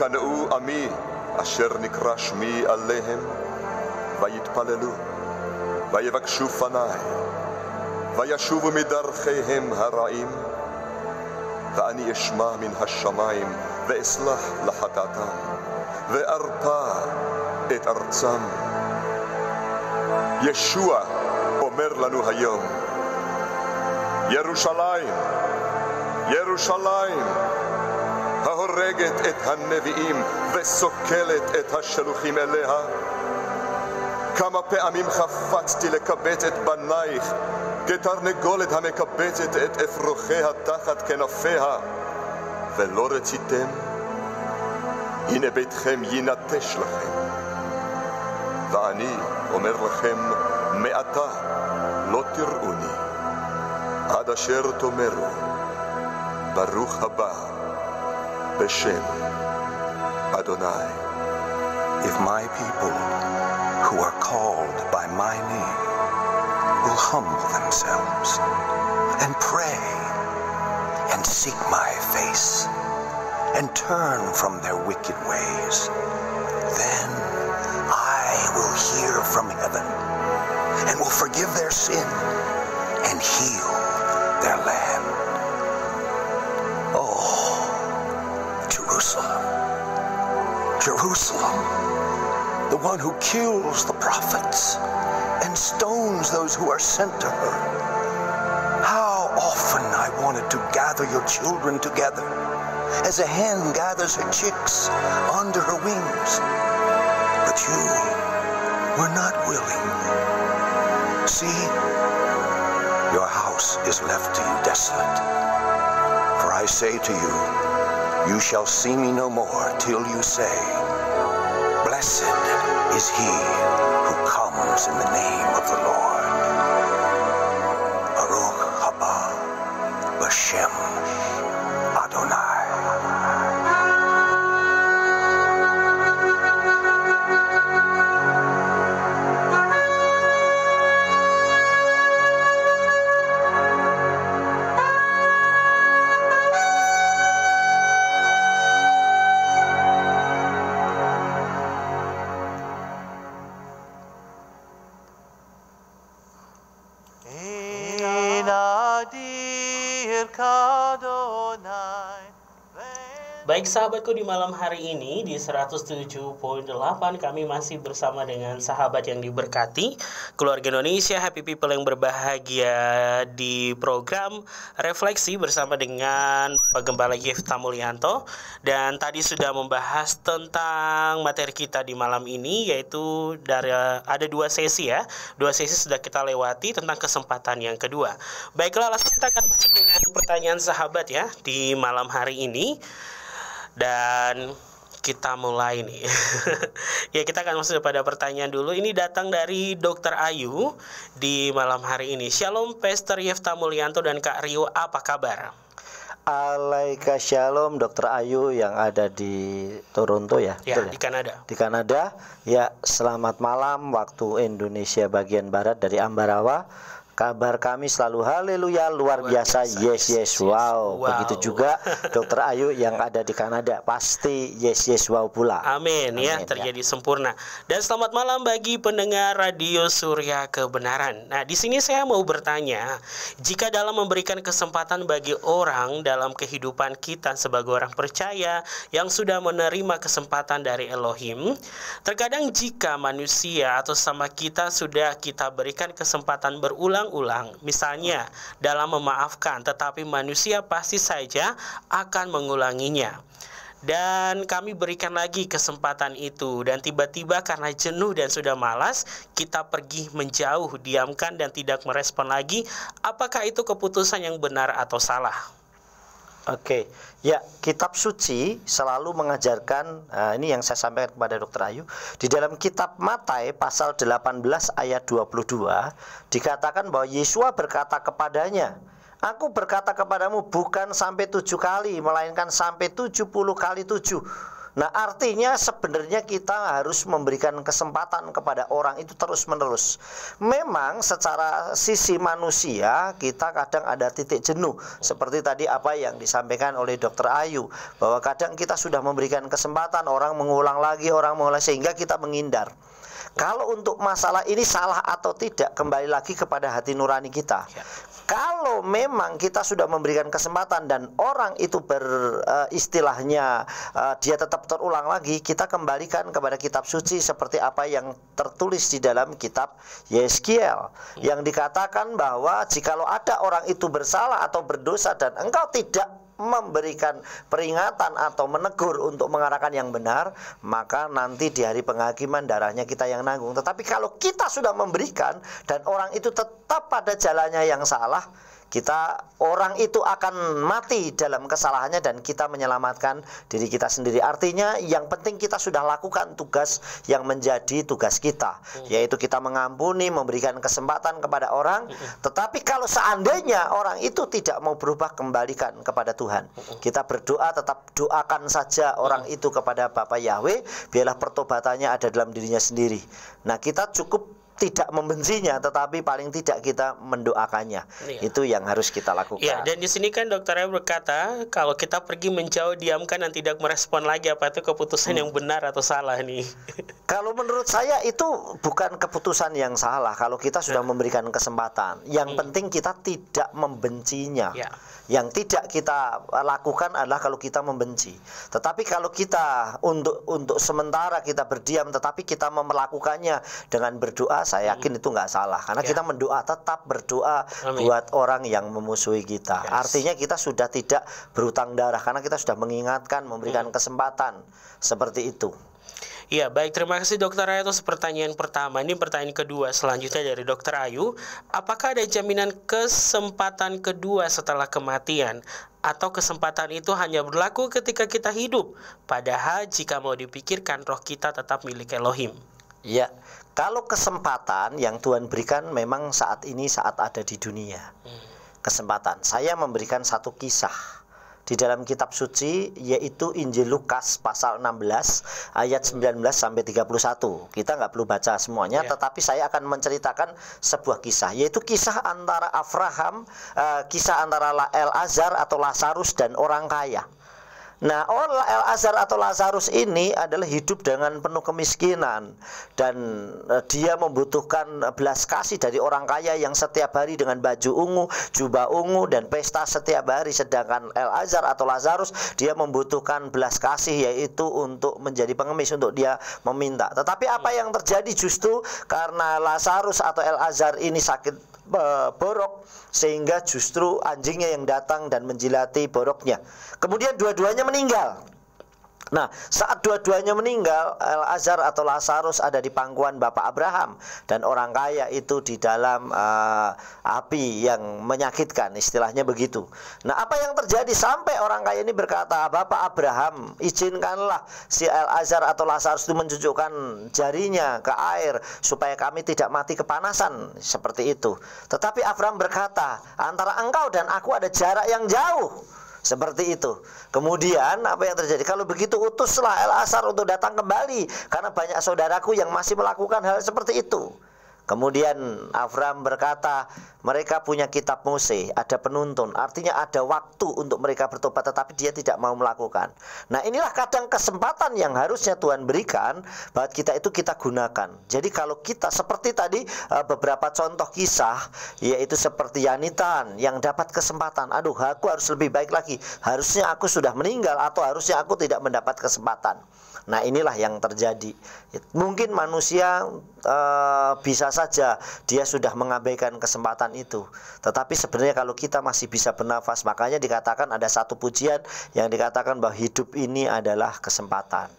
ויקנאו עמי אשר נקרא שמי עליהם, ויתפללו, ויבקשו פניי, וישובו מדרכיהם הרעים, ואני אשמע מן השמיים, ואסלח לחטאתם, וארפא את ארצם. ישוע אומר לנו היום, ירושלים, ירושלים, ההורגת את הנביאים וסוקלת את השלוחים אליה. כמה פעמים חפצתי לקבץ את בנייך, כתרנגולת המקבצת את אפרוחיה תחת כנפיה, ולא רציתם. הנה ביתכם יינטש לכם. ואני אומר לכם, מעתה לא תראוני, עד אשר תאמרו, ברוך הבא בשם אדוני. If my people, who are called by my name, will humble themselves and pray and seek my face and turn from their wicked ways, then I will hear from heaven and will forgive their sin and heal their land. Oh, Jerusalem, Jerusalem, the one who kills the prophets and stones those who are sent to her. How often I wanted to gather your children together, as a hen gathers her chicks under her wings. But you were not willing. See, your house is left to you desolate. For I say to you, you shall see me no more till you say, blessed is he who comes in the name of the Lord. Baruch haba b'shem Adonai. Baik sahabatku, di malam hari ini di 107.8 kami masih bersama dengan sahabat yang diberkati, keluarga Indonesia, happy people yang berbahagia, di program Refleksi bersama dengan Pak Gembala Yefta Mulyanto. Dan tadi sudah membahas tentang materi kita di malam ini, yaitu ada 2 sesi ya. 2 sesi sudah kita lewati tentang kesempatan yang kedua. Baiklah, langsung kita akan masuk dengan pertanyaan sahabat ya di malam hari ini. Dan kita mulai nih. Ya, kita akan masuk pada pertanyaan dulu. Ini datang dari Dr. Ayu di malam hari ini. Shalom Pastor Yefta Mulyanto dan Kak Rio, apa kabar? Alaika Shalom Dr. Ayu yang ada di Toronto ya? Ya, betul di Kanada. Di Kanada. Ya, selamat malam waktu Indonesia bagian barat dari Ambarawa. Kabar kami selalu haleluya, luar biasa. Yes. Wow. Begitu juga Dr. Ayu yang ada di Kanada, pasti yes wow pula. Amin ya, terjadi sempurna. Dan selamat malam bagi pendengar Radio Surya Kebenaran. Nah, di sini saya mau bertanya, jika dalam memberikan kesempatan bagi orang dalam kehidupan kita sebagai orang percaya yang sudah menerima kesempatan dari Elohim, terkadang jika manusia atau sama kita sudah kita berikan kesempatan berulang-ulang, misalnya dalam memaafkan, tetapi manusia pasti saja akan mengulanginya. Dan kami berikan lagi kesempatan itu, dan tiba-tiba karena jenuh dan sudah malas, kita pergi menjauh, diamkan dan tidak merespon lagi. Apakah itu keputusan yang benar atau salah? Oke, ya, kitab suci selalu mengajarkan, ini yang saya sampaikan kepada Dr. Ayu, di dalam kitab Matai pasal 18 ayat 22 dikatakan bahwa Yesus berkata kepadanya, aku berkata kepadamu bukan sampai 7 kali, melainkan sampai 70 kali 7. Nah, artinya sebenarnya kita harus memberikan kesempatan kepada orang itu terus-menerus. Memang secara sisi manusia kita kadang ada titik jenuh, seperti tadi apa yang disampaikan oleh Dr. Ayu, bahwa kadang kita sudah memberikan kesempatan, orang mengulang lagi, sehingga kita menghindar. Kalau untuk masalah ini salah atau tidak, kembali lagi kepada hati nurani kita. Kalau memang kita sudah memberikan kesempatan dan orang itu beristilahnya dia tetap terulang lagi, kita kembalikan kepada kitab suci seperti apa yang tertulis di dalam kitab Yeskiel, yang dikatakan bahwa jikalau ada orang itu bersalah atau berdosa dan engkau tidak memberikan peringatan atau menegur untuk mengarahkan yang benar, maka nanti di hari penghakiman darahnya kita yang nanggung. Tetapi kalau kita sudah memberikan dan orang itu tetap pada jalannya yang salah, orang itu akan mati dalam kesalahannya dan kita menyelamatkan diri kita sendiri. Artinya yang penting kita sudah lakukan tugas yang menjadi tugas kita, yaitu kita mengampuni, memberikan kesempatan kepada orang. Tetapi kalau seandainya orang itu tidak mau berubah, kembalikan kepada Tuhan. Kita berdoa, tetap doakan saja orang itu kepada Bapa Yahweh, biarlah pertobatannya ada dalam dirinya sendiri. Nah, kita cukup tidak membencinya, tetapi paling tidak kita mendoakannya. Itu yang harus kita lakukan. Ya, dan di sini kan Dokter Ayu berkata, kalau kita pergi menjauh, diamkan dan tidak merespon lagi, apa itu keputusan yang benar atau salah nih? Kalau menurut saya itu bukan keputusan yang salah kalau kita sudah memberikan kesempatan. Yang penting kita tidak membencinya. Yang tidak kita lakukan adalah kalau kita membenci. Tetapi kalau kita untuk sementara kita berdiam, tetapi kita melakukannya dengan berdoa, saya yakin itu nggak salah. Karena kita mendoa, tetap berdoa buat orang yang memusuhi kita. Artinya kita sudah tidak berhutang darah, karena kita sudah mengingatkan, memberikan kesempatan. Seperti itu. Ya, baik, terima kasih Dokter Ayu atas pertanyaan pertama. Ini pertanyaan kedua selanjutnya dari Dokter Ayu. Apakah ada jaminan kesempatan kedua setelah kematian? Atau kesempatan itu hanya berlaku ketika kita hidup? Padahal jika mau dipikirkan, roh kita tetap milik Elohim. Ya, kalau kesempatan yang Tuhan berikan memang saat ini, saat ada di dunia. Kesempatan. Saya memberikan satu kisah di dalam kitab suci, yaitu Injil Lukas pasal 16 ayat 19 sampai 31. Kita nggak perlu baca semuanya, tetapi saya akan menceritakan sebuah kisah, yaitu kisah antara Abraham, kisah antara El-Azar atau Lazarus dan orang kaya. Nah, El-Azar atau Lazarus ini adalah hidup dengan penuh kemiskinan, dan dia membutuhkan belas kasih dari orang kaya yang setiap hari dengan baju ungu, jubah ungu, dan pesta setiap hari. Sedangkan El-Azar atau Lazarus, dia membutuhkan belas kasih, yaitu untuk menjadi pengemis, untuk dia meminta. Tetapi apa yang terjadi justru karena Lazarus atau El-Azar ini sakit borok, sehingga justru anjingnya yang datang dan menjilati boroknya. Kemudian dua-duanya meninggal. Nah, saat dua-duanya meninggal, El-Azar atau Lazarus ada di pangkuan Bapak Abraham, dan orang kaya itu di dalam api yang menyakitkan, istilahnya begitu. Nah, apa yang terjadi sampai orang kaya ini berkata, Bapak Abraham, izinkanlah si El-Azar atau Lazarus itu mencucukkan jarinya ke air supaya kami tidak mati kepanasan, seperti itu. Tetapi Abraham berkata, antara engkau dan aku ada jarak yang jauh. Seperti itu. Kemudian apa yang terjadi? Kalau begitu utuslah El-Azar untuk datang kembali, karena banyak saudaraku yang masih melakukan hal seperti itu. Kemudian Abraham berkata, mereka punya kitab Mose, ada penuntun, artinya ada waktu untuk mereka bertobat, tetapi dia tidak mau melakukan. Nah, inilah kadang kesempatan yang harusnya Tuhan berikan, bahwa kita itu kita gunakan. Jadi kalau kita seperti tadi beberapa contoh kisah, yaitu seperti Yanitan yang dapat kesempatan, aduh aku harus lebih baik lagi, harusnya aku sudah meninggal, atau harusnya aku tidak mendapat kesempatan. Nah, inilah yang terjadi. Mungkin manusia bisa saja dia sudah mengabaikan kesempatan itu, tetapi sebenarnya kalau kita masih bisa bernafas, makanya dikatakan ada satu pujian yang dikatakan bahwa hidup ini adalah kesempatan.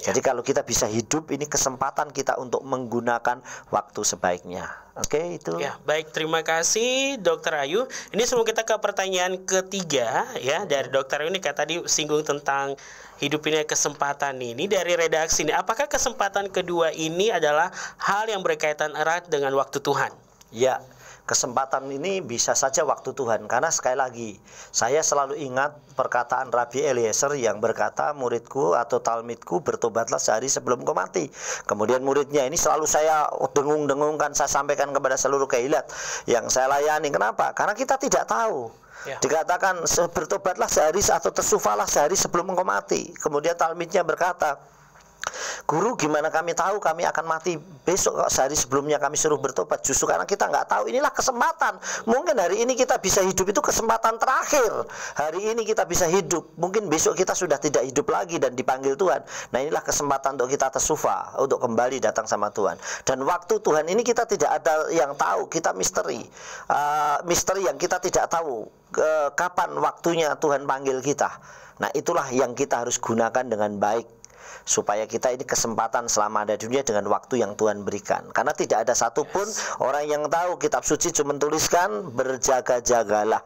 Jadi kalau kita bisa hidup, ini kesempatan kita untuk menggunakan waktu sebaiknya. Oke, itu. Ya, baik, terima kasih Dokter Ayu. Ini sebelum kita ke pertanyaan ketiga ya dari Dokter Ayu ini, kayak tadi singgung tentang hidup ini kesempatan ini dari redaksi ini. Apakah kesempatan kedua ini adalah hal yang berkaitan erat dengan waktu Tuhan? Ya. kesempatan ini bisa saja waktu Tuhan. Karena sekali lagi, saya selalu ingat perkataan Rabi Eliezer yang berkata, muridku atau talmidku bertobatlah sehari sebelum kau mati. Kemudian muridnya ini selalu saya dengung-dengungkan, saya sampaikan kepada seluruh kehilat yang saya layani. Kenapa? Karena kita tidak tahu. Dikatakan bertobatlah sehari atau tersufalah sehari sebelum engkau mati. Kemudian talmidnya berkata, guru, gimana kami tahu kami akan mati besok kok sehari sebelumnya kami suruh bertobat? Justru karena kita nggak tahu. Inilah kesempatan. Mungkin hari ini kita bisa hidup, itu kesempatan terakhir. Hari ini kita bisa hidup, mungkin besok kita sudah tidak hidup lagi dan dipanggil Tuhan. Nah, inilah kesempatan untuk kita tersufa, untuk kembali datang sama Tuhan. Dan waktu Tuhan ini kita tidak ada yang tahu. Kita misteri, misteri yang kita tidak tahu kapan waktunya Tuhan panggil kita. Nah, itulah yang kita harus gunakan dengan baik, supaya kita ini kesempatan selama ada dunia dengan waktu yang Tuhan berikan. Karena tidak ada satupun orang yang tahu. Kitab suci cuma tuliskan berjaga-jagalah,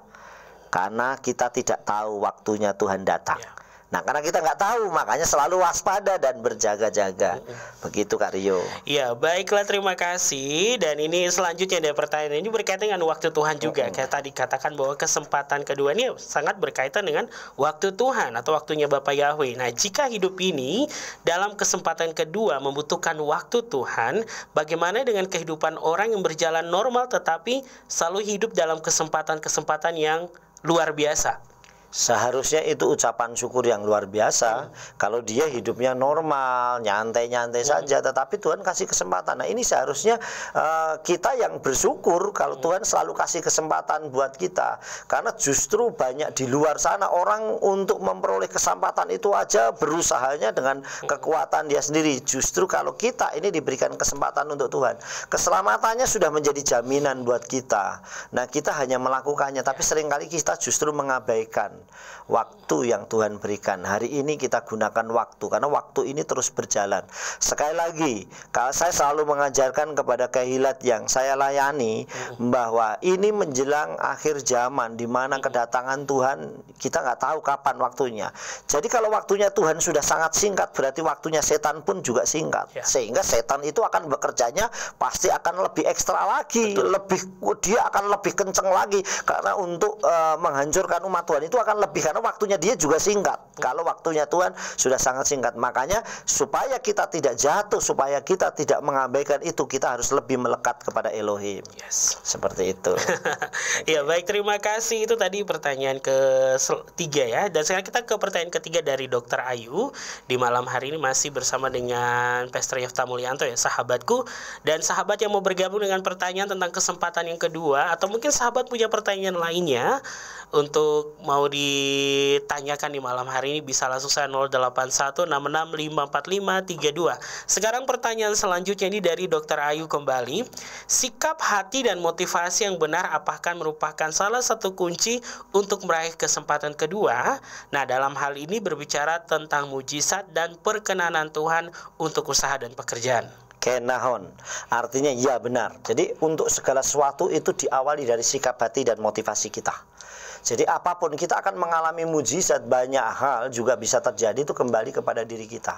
karena kita tidak tahu waktunya Tuhan datang. Nah, karena kita nggak tahu, makanya selalu waspada dan berjaga-jaga. Begitu Kak Rio. Ya, baiklah, terima kasih. Dan ini selanjutnya ada pertanyaan, ini berkaitan dengan waktu Tuhan juga. Kayak tadi katakan bahwa kesempatan kedua ini sangat berkaitan dengan waktu Tuhan atau waktunya Bapa Yahweh. Nah, jika hidup ini dalam kesempatan kedua membutuhkan waktu Tuhan, bagaimana dengan kehidupan orang yang berjalan normal tetapi selalu hidup dalam kesempatan-kesempatan yang luar biasa? Seharusnya itu ucapan syukur yang luar biasa kalau dia hidupnya normal, nyantai-nyantai saja, tetapi Tuhan kasih kesempatan. Nah, ini seharusnya kita yang bersyukur kalau Tuhan selalu kasih kesempatan buat kita. Karena justru banyak di luar sana orang untuk memperoleh kesempatan itu aja berusahanya dengan kekuatan dia sendiri. Justru kalau kita ini diberikan kesempatan untuk Tuhan, keselamatannya sudah menjadi jaminan buat kita. Nah, kita hanya melakukannya, tapi seringkali kita justru mengabaikan waktu yang Tuhan berikan. Hari ini kita gunakan waktu, karena waktu ini terus berjalan. Sekali lagi, kalau saya selalu mengajarkan kepada kehilat yang saya layani bahwa ini menjelang akhir zaman, di mana kedatangan Tuhan kita nggak tahu kapan waktunya. Jadi kalau waktunya Tuhan sudah sangat singkat, berarti waktunya setan pun juga singkat. Sehingga setan itu akan bekerjanya pasti akan lebih ekstra lagi. Dia akan lebih kenceng lagi, karena untuk menghancurkan umat Tuhan itu akan lebih, karena waktunya dia juga singkat. Kalau waktunya Tuhan sudah sangat singkat, makanya supaya kita tidak jatuh, supaya kita tidak mengabaikan itu, kita harus lebih melekat kepada Elohim. Seperti itu. Ya, baik, terima kasih. Itu tadi pertanyaan ketiga ya. Dan sekarang kita ke pertanyaan ketiga dari Dr. Ayu. Di malam hari ini masih bersama dengan Pastor Yefta Mulyanto ya, sahabatku. Dan sahabat yang mau bergabung dengan pertanyaan tentang kesempatan yang kedua, atau mungkin sahabat punya pertanyaan lainnya untuk mau ditanyakan di malam hari ini, bisa langsung saya 0816654532. Sekarang pertanyaan selanjutnya ini dari Dr. Ayu kembali. Sikap hati dan motivasi yang benar apakah merupakan salah satu kunci untuk meraih kesempatan kedua? Nah, dalam hal ini berbicara tentang mujizat dan perkenanan Tuhan untuk usaha dan pekerjaan. Kenahon, artinya ya benar. Jadi untuk segala sesuatu itu diawali dari sikap hati dan motivasi kita. Jadi apapun kita akan mengalami mujizat, banyak hal juga bisa terjadi itu kembali kepada diri kita.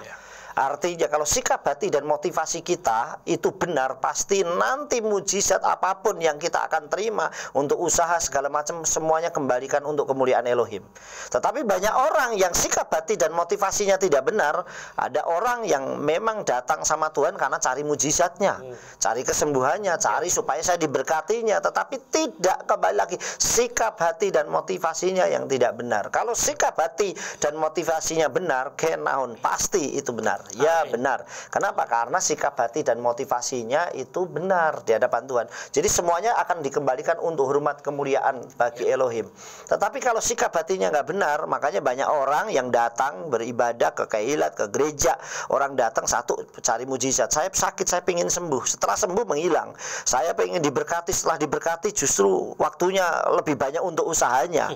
Artinya kalau sikap hati dan motivasi kita itu benar, pasti nanti mujizat apapun yang kita akan terima untuk usaha segala macam, semuanya kembalikan untuk kemuliaan Elohim. Tetapi banyak orang yang sikap hati dan motivasinya tidak benar. Ada orang yang memang datang sama Tuhan karena cari mujizatnya, cari kesembuhannya, cari supaya saya diberkatinya, tetapi tidak, kembali lagi, sikap hati dan motivasinya yang tidak benar. Kalau sikap hati dan motivasinya benar, kenahun, pasti itu benar. Ya benar. Kenapa? Karena sikap hati dan motivasinya itu benar di hadapan Tuhan. Jadi semuanya akan dikembalikan untuk hormat kemuliaan bagi Elohim. Tetapi kalau sikap hatinya nggak benar, makanya banyak orang yang datang beribadah ke kehilat, ke gereja. Orang datang satu cari mujizat. Saya sakit, saya pengen sembuh. Setelah sembuh menghilang. Saya pengen diberkati, setelah diberkati justru waktunya lebih banyak untuk usahanya.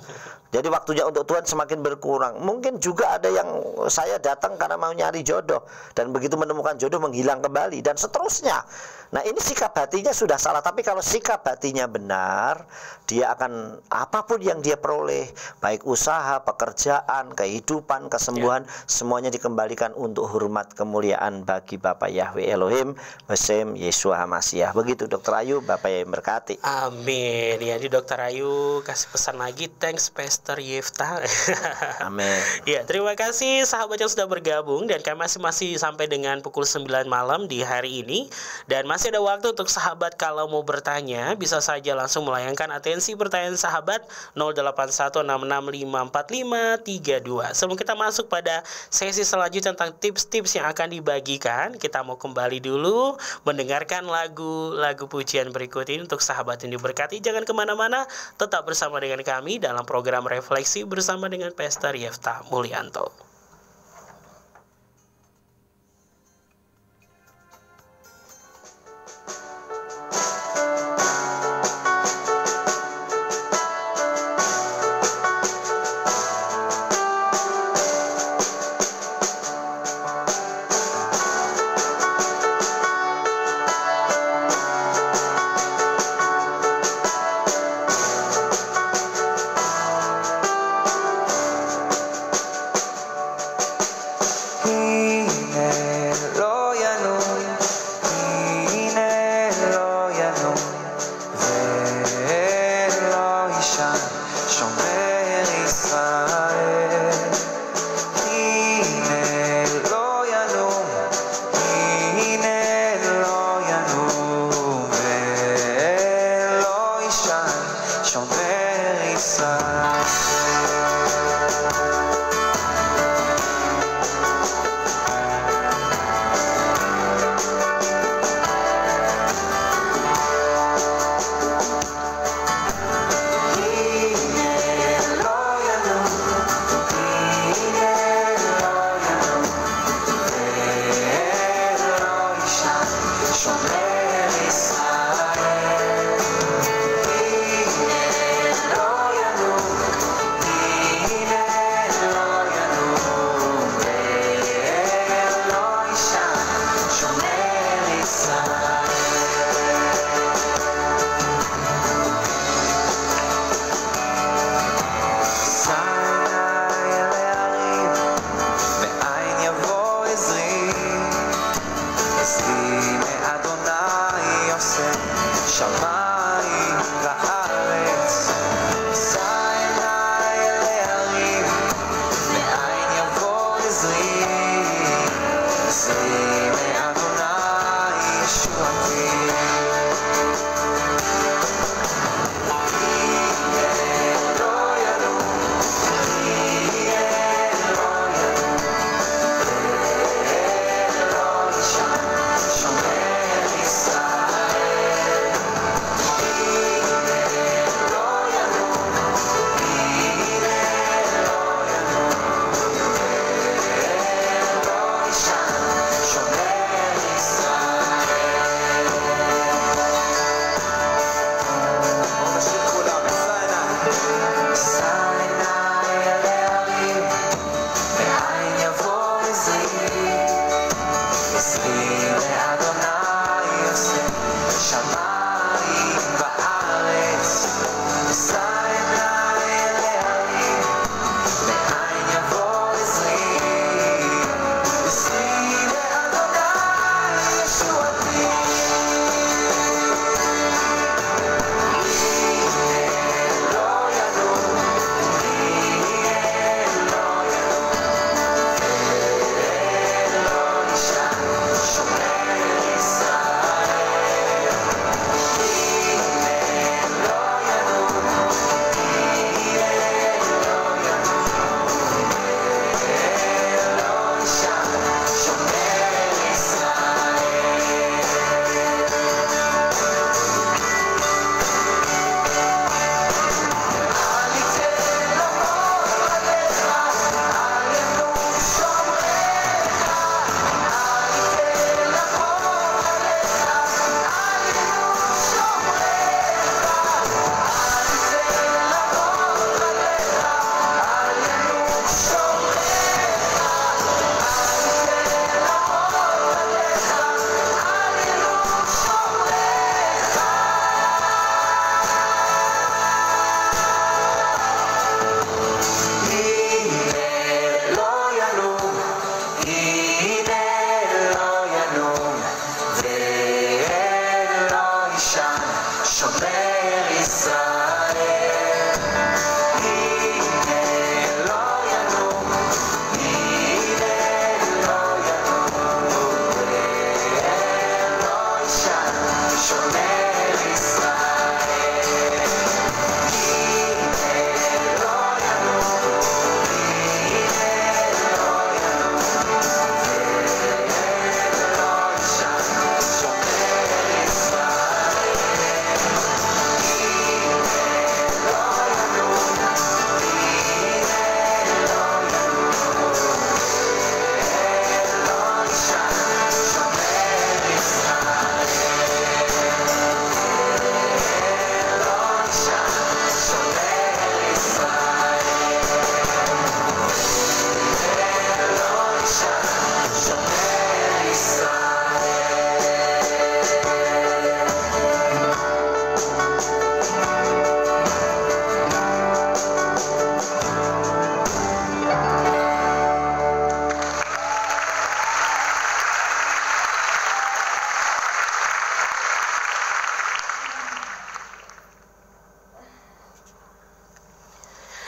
Jadi waktunya untuk Tuhan semakin berkurang. Mungkin juga ada yang saya datang karena mau nyari jodoh. jodoh, dan begitu menemukan jodoh menghilang kembali, dan seterusnya. Nah, ini sikap hatinya sudah salah. Tapi kalau sikap hatinya benar, dia akan apapun yang dia peroleh, baik usaha, pekerjaan, kehidupan, kesembuhan, semuanya dikembalikan untuk hormat kemuliaan bagi Bapa Yahweh Elohim Besem Yeshua HaMashiach. Begitu Dokter Ayu, Bapak yang berkati. Amin. Ya, di Dokter Ayu kasih pesan lagi, thanks Pastor Yefta. Amin. Ya, terima kasih sahabat yang sudah bergabung, dan kami masih sampai dengan pukul 9 malam di hari ini, dan masih ada waktu untuk sahabat kalau mau bertanya, bisa saja langsung melayangkan atensi pertanyaan sahabat 0816654532. Sebelum kita masuk pada sesi selanjutnya tentang tips-tips yang akan dibagikan, kita mau kembali dulu mendengarkan lagu pujian berikut ini untuk sahabat yang diberkati. Jangan kemana-mana, tetap bersama dengan kami dalam program Refleksi bersama dengan Pastor Yefta Mulyanto.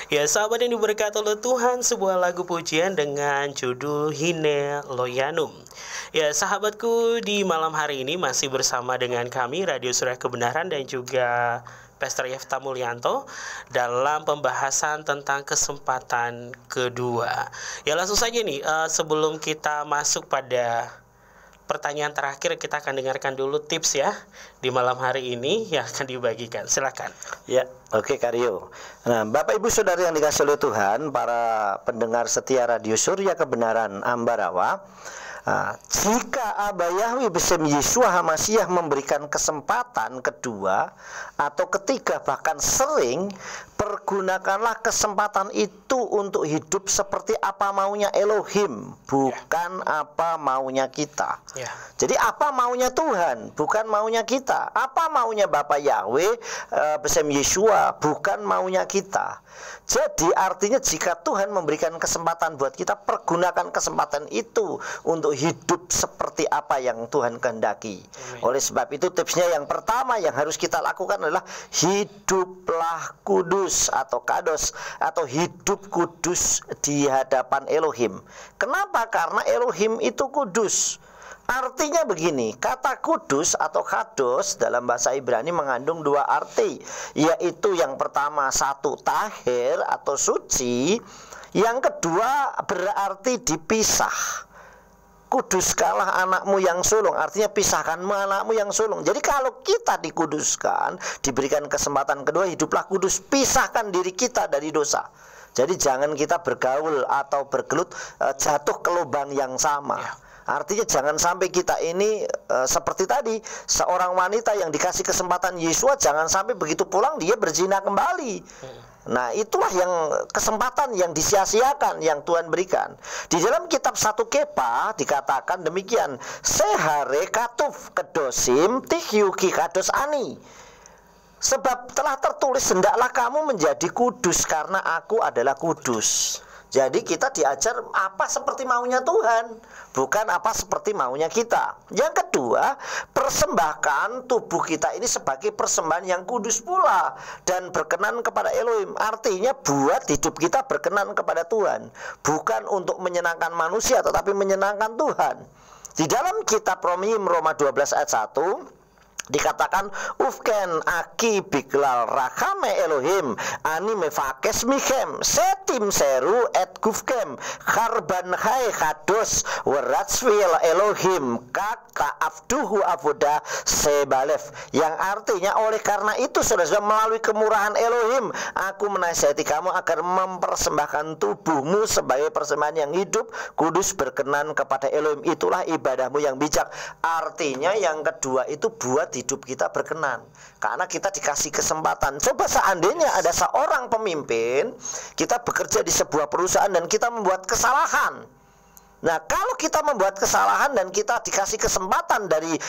Ya, sahabat yang diberkati oleh Tuhan, sebuah lagu pujian dengan judul Hine Loyanum. Ya, sahabatku, di malam hari ini masih bersama dengan kami Radio Surya Kebenaran dan juga Pastor Yefta Mulyanto dalam pembahasan tentang kesempatan kedua. Ya, langsung saja nih, sebelum kita masuk pada pertanyaan terakhir, kita akan dengarkan dulu tips ya di malam hari ini yang akan dibagikan. Silakan. Ya, oke Karyo. Nah, Bapak Ibu Saudara yang dikasihi oleh Tuhan, para pendengar setia Radio Surya Kebenaran Ambarawa, jika Aba Yahweh Besem Yeshua HaMashiach memberikan kesempatan kedua atau ketiga bahkan sering, pergunakanlah kesempatan itu untuk hidup seperti apa maunya Elohim, bukan apa maunya kita. Jadi apa maunya Tuhan, bukan maunya kita. Apa maunya Bapak Yahweh Besem Yeshua, bukan maunya kita. Jadi artinya jika Tuhan memberikan kesempatan buat kita, pergunakan kesempatan itu untuk hidup seperti apa yang Tuhan kehendaki. Oleh sebab itu tipsnya yang pertama yang harus kita lakukan adalah hiduplah kudus atau kados, atau hidup kudus di hadapan Elohim. Kenapa? Karena Elohim itu kudus. Artinya begini, kata kudus atau kados dalam bahasa Ibrani mengandung dua arti, yaitu yang pertama satu tahir atau suci, yang kedua berarti dipisah. Kuduskanlah anakmu yang sulung, artinya pisahkanmu anakmu yang sulung. Jadi kalau kita dikuduskan, diberikan kesempatan kedua, hiduplah kudus, pisahkan diri kita dari dosa. Jadi jangan kita bergaul atau bergelut jatuh ke lubang yang sama. Artinya jangan sampai kita ini seperti tadi, seorang wanita yang dikasih kesempatan Yeshua, jangan sampai begitu pulang dia berzina kembali. Nah, itulah yang kesempatan yang disia-siakan yang Tuhan berikan. Di dalam kitab 1 Kepa dikatakan demikian, Sehare katuf kedosim tihyuki kados ani. Sebab telah tertulis, hendaklah kamu menjadi kudus karena aku adalah kudus. Jadi kita diajar apa seperti maunya Tuhan, bukan apa seperti maunya kita. Yang kedua, persembahkan tubuh kita ini sebagai persembahan yang kudus pula dan berkenan kepada Elohim. Artinya buat hidup kita berkenan kepada Tuhan, bukan untuk menyenangkan manusia tetapi menyenangkan Tuhan. Di dalam kitab Roma 12 ayat 1 dikatakan, Ufken aki biklal rakame Elohim ani mefakes michem setim seru et gufkem karban hai kados weratswil Elohim kata afduhu avoda sebalef, yang artinya oleh karena itu saudara, melalui kemurahan Elohim aku menasihati kamu agar mempersembahkan tubuhmu sebagai persembahan yang hidup, kudus, berkenan kepada Elohim. Itulah ibadahmu yang bijak. Artinya yang kedua itu buat hidup kita berkenan, karena kita dikasih kesempatan. Coba seandainya ada seorang pemimpin, kita bekerja di sebuah perusahaan dan kita membuat kesalahan. Nah, kalau kita membuat kesalahan dan kita dikasih kesempatan dari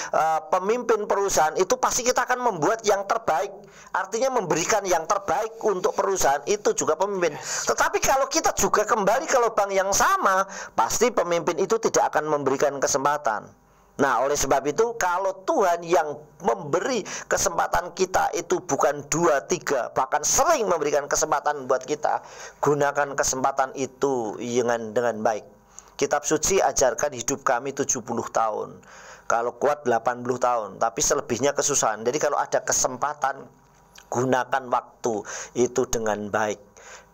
pemimpin perusahaan itu, pasti kita akan membuat yang terbaik. Artinya memberikan yang terbaik untuk perusahaan itu juga pemimpin. Tetapi kalau kita juga kembali ke lubang yang sama, pasti pemimpin itu tidak akan memberikan kesempatan. Nah, oleh sebab itu kalau Tuhan yang memberi kesempatan kita itu bukan 2, 3, bahkan sering memberikan kesempatan buat kita, gunakan kesempatan itu dengan baik. Kitab suci ajarkan hidup kami 70 tahun, kalau kuat 80 tahun, tapi selebihnya kesusahan. Jadi kalau ada kesempatan, gunakan waktu itu dengan baik,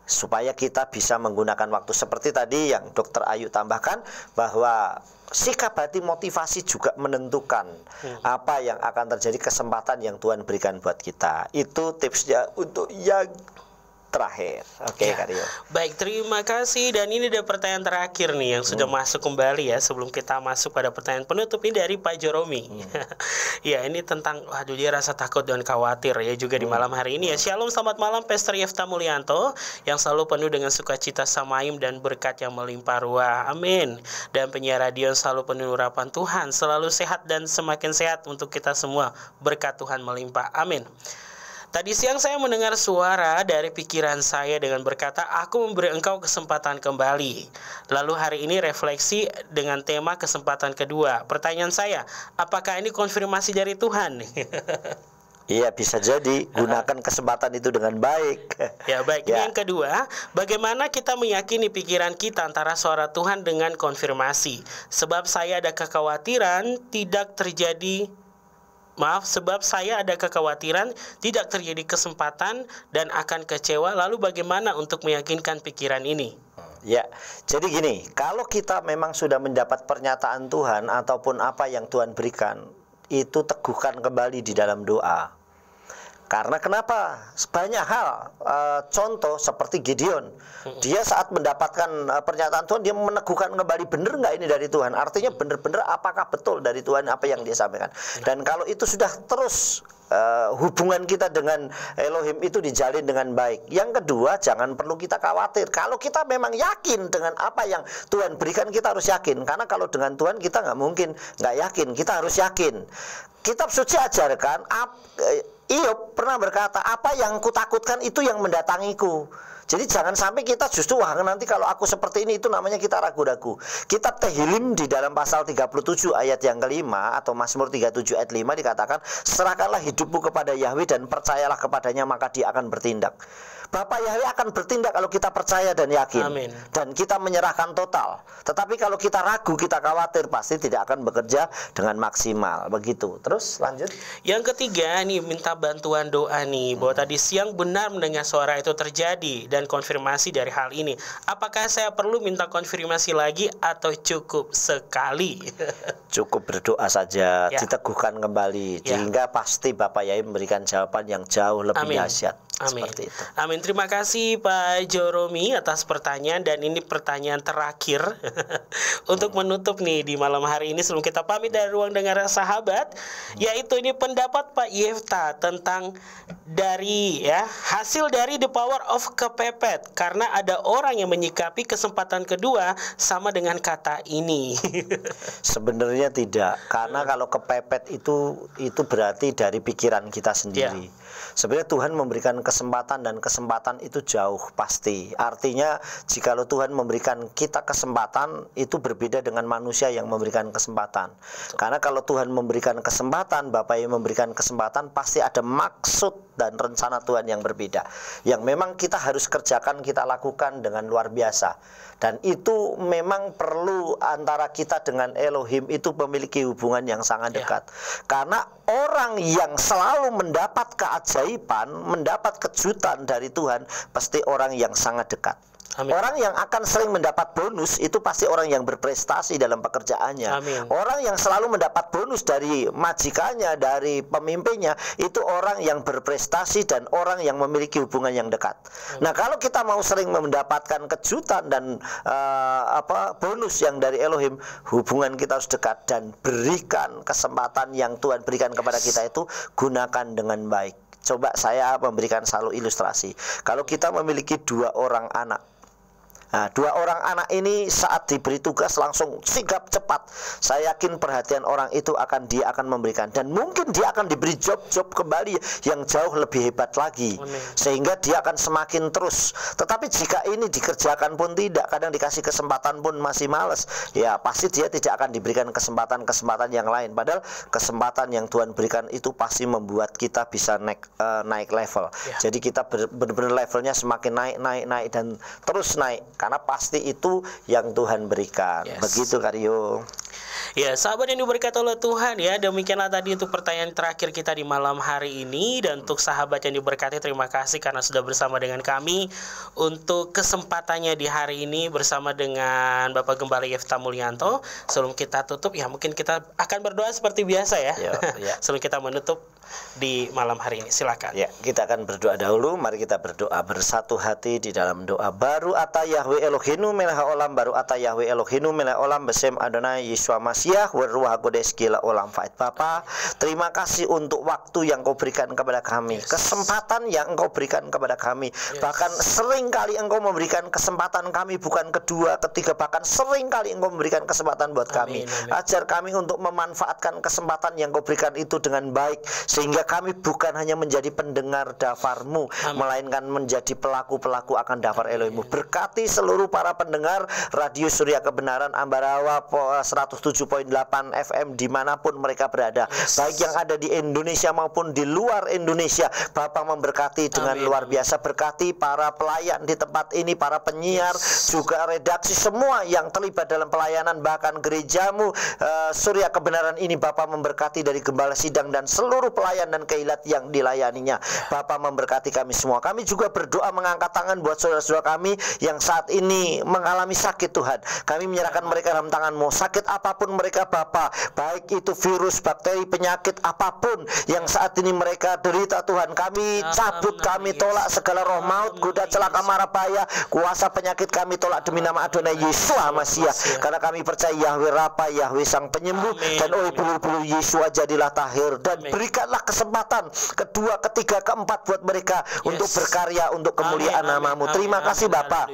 supaya kita bisa menggunakan waktu. Seperti tadi yang Dr. Ayu tambahkan, bahwa sikap hati, motivasi juga menentukan apa yang akan terjadi, kesempatan yang Tuhan berikan buat kita. Itu tipsnya untuk yang terakhir. Oke, Karyo. Baik, terima kasih. Dan ini ada pertanyaan terakhir nih yang sudah masuk kembali ya, sebelum kita masuk pada pertanyaan penutup ini dari Pak Joromi. Ya, ini tentang waduh, dia rasa takut dan khawatir ya juga di malam hari ini ya. Shalom, selamat malam Pastor Yefta Mulyanto yang selalu penuh dengan sukacita samaim dan berkat yang melimpah ruah. Amin. Dan penyiar radio yang selalu penuh urapan Tuhan, selalu sehat dan semakin sehat untuk kita semua. Berkat Tuhan melimpah. Amin. Tadi siang saya mendengar suara dari pikiran saya dengan berkata, aku memberi engkau kesempatan kembali. Lalu hari ini refleksi dengan tema kesempatan kedua. Pertanyaan saya, apakah ini konfirmasi dari Tuhan? Iya, bisa jadi gunakan kesempatan itu dengan baik. Ya baik, Ya. ini yang kedua, bagaimana kita meyakini pikiran kita antara suara Tuhan dengan konfirmasi. Sebab saya ada kekhawatiran tidak terjadi kesempatan dan akan kecewa. Lalu bagaimana untuk meyakinkan pikiran ini? Ya, jadi gini, kalau kita memang sudah mendapat pernyataan Tuhan ataupun apa yang Tuhan berikan, itu teguhkan kembali di dalam doa. Karena kenapa? Banyak hal, contoh seperti Gideon, dia saat mendapatkan pernyataan Tuhan, dia meneguhkan kembali, benar nggak ini dari Tuhan? Artinya benar-benar apakah betul dari Tuhan apa yang dia sampaikan. Dan kalau itu sudah terus hubungan kita dengan Elohim itu dijalin dengan baik. Yang kedua, jangan perlu kita khawatir. Kalau kita memang yakin dengan apa yang Tuhan berikan, kita harus yakin. Karena kalau dengan Tuhan kita nggak mungkin nggak yakin. Kita harus yakin. Kitab suci ajarkan, Iyob pernah berkata, apa yang kutakutkan itu yang mendatangiku. Jadi jangan sampai kita justru, wah nanti kalau aku seperti ini, itu namanya kita ragu-ragu. Kitab Tehillim di dalam pasal 37 ayat yang kelima, atau Mazmur 37 ayat 5 dikatakan, serahkanlah hidupmu kepada Yahweh dan percayalah kepadanya, maka dia akan bertindak. Bapak Yahweh akan bertindak kalau kita percaya dan yakin. Amin. Dan kita menyerahkan total. Tetapi kalau kita ragu, kita khawatir, pasti tidak akan bekerja dengan maksimal. Begitu. Terus lanjut. Yang ketiga nih, minta bantuan doa nih, bahwa tadi siang benar mendengar suara itu terjadi dan konfirmasi dari hal ini. Apakah saya perlu minta konfirmasi lagi atau cukup sekali? Cukup berdoa saja, Ya. diteguhkan kembali, Ya. sehingga pasti Bapak Yahweh memberikan jawaban yang jauh lebih Amin. dahsyat. Amin. Seperti itu. Amin. Terima kasih Pak Joromi atas pertanyaan, dan ini pertanyaan terakhir untuk menutup nih di malam hari ini sebelum kita pamit dari ruang dengar sahabat, yaitu ini pendapat Pak Yefta tentang hasil dari the power of kepepet, karena ada orang yang menyikapi kesempatan kedua sama dengan kata ini. Sebenarnya tidak, karena kalau kepepet itu berarti dari pikiran kita sendiri. Sebenarnya Tuhan memberikan kesempatan, dan kesempatan itu jauh pasti. Artinya jikalau Tuhan memberikan kita kesempatan, itu berbeda dengan manusia yang memberikan kesempatan. Karena kalau Tuhan memberikan kesempatan, Bapak yang memberikan kesempatan, pasti ada maksud dan rencana Tuhan yang berbeda, yang memang kita harus kerjakan, kita lakukan dengan luar biasa. Dan itu memang perlu antara kita dengan Elohim itu memiliki hubungan yang sangat dekat. Karena orang yang selalu mendapat keajaiban, mendapat kejutan dari Tuhan, pasti orang yang sangat dekat. Amin. Orang yang akan sering mendapat bonus itu pasti orang yang berprestasi dalam pekerjaannya. Amin. Orang yang selalu mendapat bonus dari majikannya, dari pemimpinnya, itu orang yang berprestasi dan orang yang memiliki hubungan yang dekat. Nah, kalau kita mau sering mendapatkan kejutan dan bonus yang dari Elohim, hubungan kita harus dekat, dan berikan kesempatan yang Tuhan berikan kepada kita itu, gunakan dengan baik. Coba saya memberikan selalu ilustrasi. Kalau kita memiliki 2 orang anak, nah, 2 orang anak ini saat diberi tugas langsung sigap cepat. Saya yakin perhatian orang itu dia akan memberikan, dan mungkin dia akan diberi job kembali yang jauh lebih hebat lagi. Amin. Sehingga dia akan semakin terus. Tetapi jika ini dikerjakan pun tidak, kadang dikasih kesempatan pun masih males, ya pasti dia tidak akan diberikan kesempatan yang lain. Padahal kesempatan yang Tuhan berikan itu pasti membuat kita bisa naik level. Jadi kita benar-benar levelnya semakin naik dan terus naik, karena pasti itu yang Tuhan berikan. Begitu, Karyo. Ya, sahabat yang diberkati oleh Tuhan, ya, demikianlah tadi untuk pertanyaan terakhir kita di malam hari ini. Dan untuk sahabat yang diberkati, terima kasih karena sudah bersama dengan kami untuk kesempatannya di hari ini bersama dengan Bapak Gembala Yefta Mulyanto. Sebelum kita tutup, ya mungkin kita akan berdoa seperti biasa ya. Ya. Sebelum kita menutup di malam hari ini, silakan. Ya, kita akan berdoa dahulu. Mari kita berdoa bersatu hati di dalam doa. Baru ata Yahweh Elohinu melech olam, baru ata Yahweh Elohinu melech olam, besem Adonai Yeshua Mashiach Ruach Hakodesh gila olam faid. Bapa, terima kasih untuk waktu yang Kau berikan kepada kami, kesempatan yang Engkau berikan kepada kami. Bahkan sering kali Engkau memberikan kesempatan kami, bukan kedua, ketiga, bahkan sering kali Engkau memberikan kesempatan buat kami. Ajar kami untuk memanfaatkan kesempatan yang Kau berikan itu dengan baik, sehingga kami bukan hanya menjadi pendengar dafar-Mu, melainkan menjadi pelaku-pelaku akan dafar Elohim-Mu. Berkati seluruh para pendengar Radio Surya Kebenaran Ambarawa 107.8 107.8 FM dimanapun mereka berada, baik yang ada di Indonesia maupun di luar Indonesia. Bapak memberkati dengan luar biasa, berkati para pelayan di tempat ini, para penyiar, juga redaksi, semua yang terlibat dalam pelayanan, bahkan gerejamu Surya Kebenaran ini. Bapak memberkati dari gembala sidang dan seluruh pelayan dan keilat yang dilayaninya. Bapak memberkati kami semua. Kami juga berdoa mengangkat tangan buat saudara-saudara kami yang saat ini mengalami sakit, Tuhan. Kami menyerahkan mereka dalam tangan-Mu. Sakit apapun mereka Bapa, baik itu virus, bakteri, penyakit apapun yang saat ini mereka derita, Tuhan, kami cabut, kami tolak segala roh maut, kuda celaka mara bahaya, kuasa penyakit kami tolak demi nama Adonai Yesus Masiah. Karena kami percaya Yahweh Rafa, Yahweh Sang Penyembuh, dan bulu-bulu Yesus jadilah tahir, dan berikanlah kesempatan kedua, ketiga, keempat buat mereka untuk berkarya untuk kemuliaan nama-Mu. Terima kasih Bapak.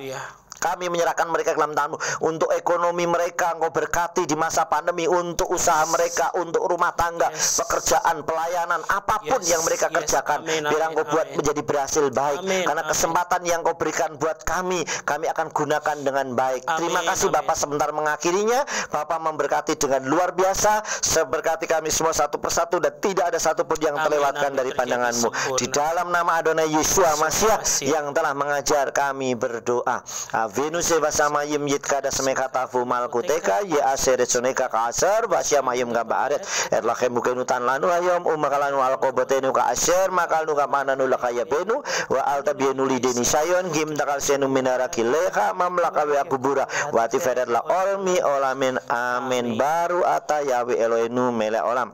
Kami menyerahkan mereka ke dalam tangan-Mu. Untuk ekonomi mereka Engkau berkati di masa pandemi, untuk usaha mereka, untuk rumah tangga, pekerjaan, pelayanan, apapun yang mereka kerjakan, biar Engkau buat menjadi berhasil baik. Karena kesempatan yang Engkau berikan buat kami akan gunakan dengan baik. Terima kasih Bapak. Sebentar mengakhirinya, Bapak memberkati dengan luar biasa, seberkati kami semua satu persatu, dan tidak ada satupun yang terlewatkan dari pandangan-Mu. Di dalam nama Adonai Yesus Masiah yang telah mengajar kami berdoa. Venus basama yim yit kada semekata fu malkuteka ye asere soneka kasar basya mayim gabaret erla kemukenu tan lanu ayom umakalanu alqobotenu ka asher makalnu ka mananu lakaya benu wa alta bienu lideni sayon gim takal senu minara kileha mamlaka wa kubura wati feder la olmi olamin amin baru ata yawe eloenu mele olam.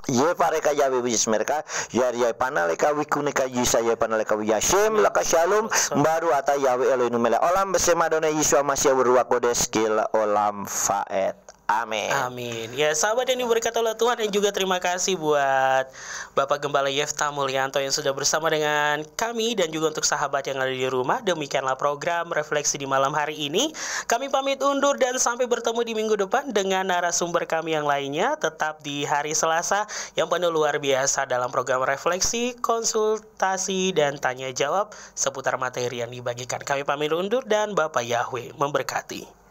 Ye pareka yawe wis mereka yar ya panaleka wikuneka yisa ya panaleka yashem laka shalom baru ata yawe eloinu mele olam besema dona Yesus masih berwa kodes kil olam faet. Amin. Amin. Ya sahabat yang diberkati oleh Tuhan, dan juga terima kasih buat Bapak Gembala Yefta Mulyanto yang sudah bersama dengan kami, dan juga untuk sahabat yang ada di rumah. Demikianlah program refleksi di malam hari ini. Kami pamit undur dan sampai bertemu di minggu depan dengan narasumber kami yang lainnya. Tetap di hari Selasa yang penuh luar biasa dalam program refleksi, konsultasi, dan tanya jawab seputar materi yang dibagikan. Kami pamit undur dan Bapak Yahweh memberkati.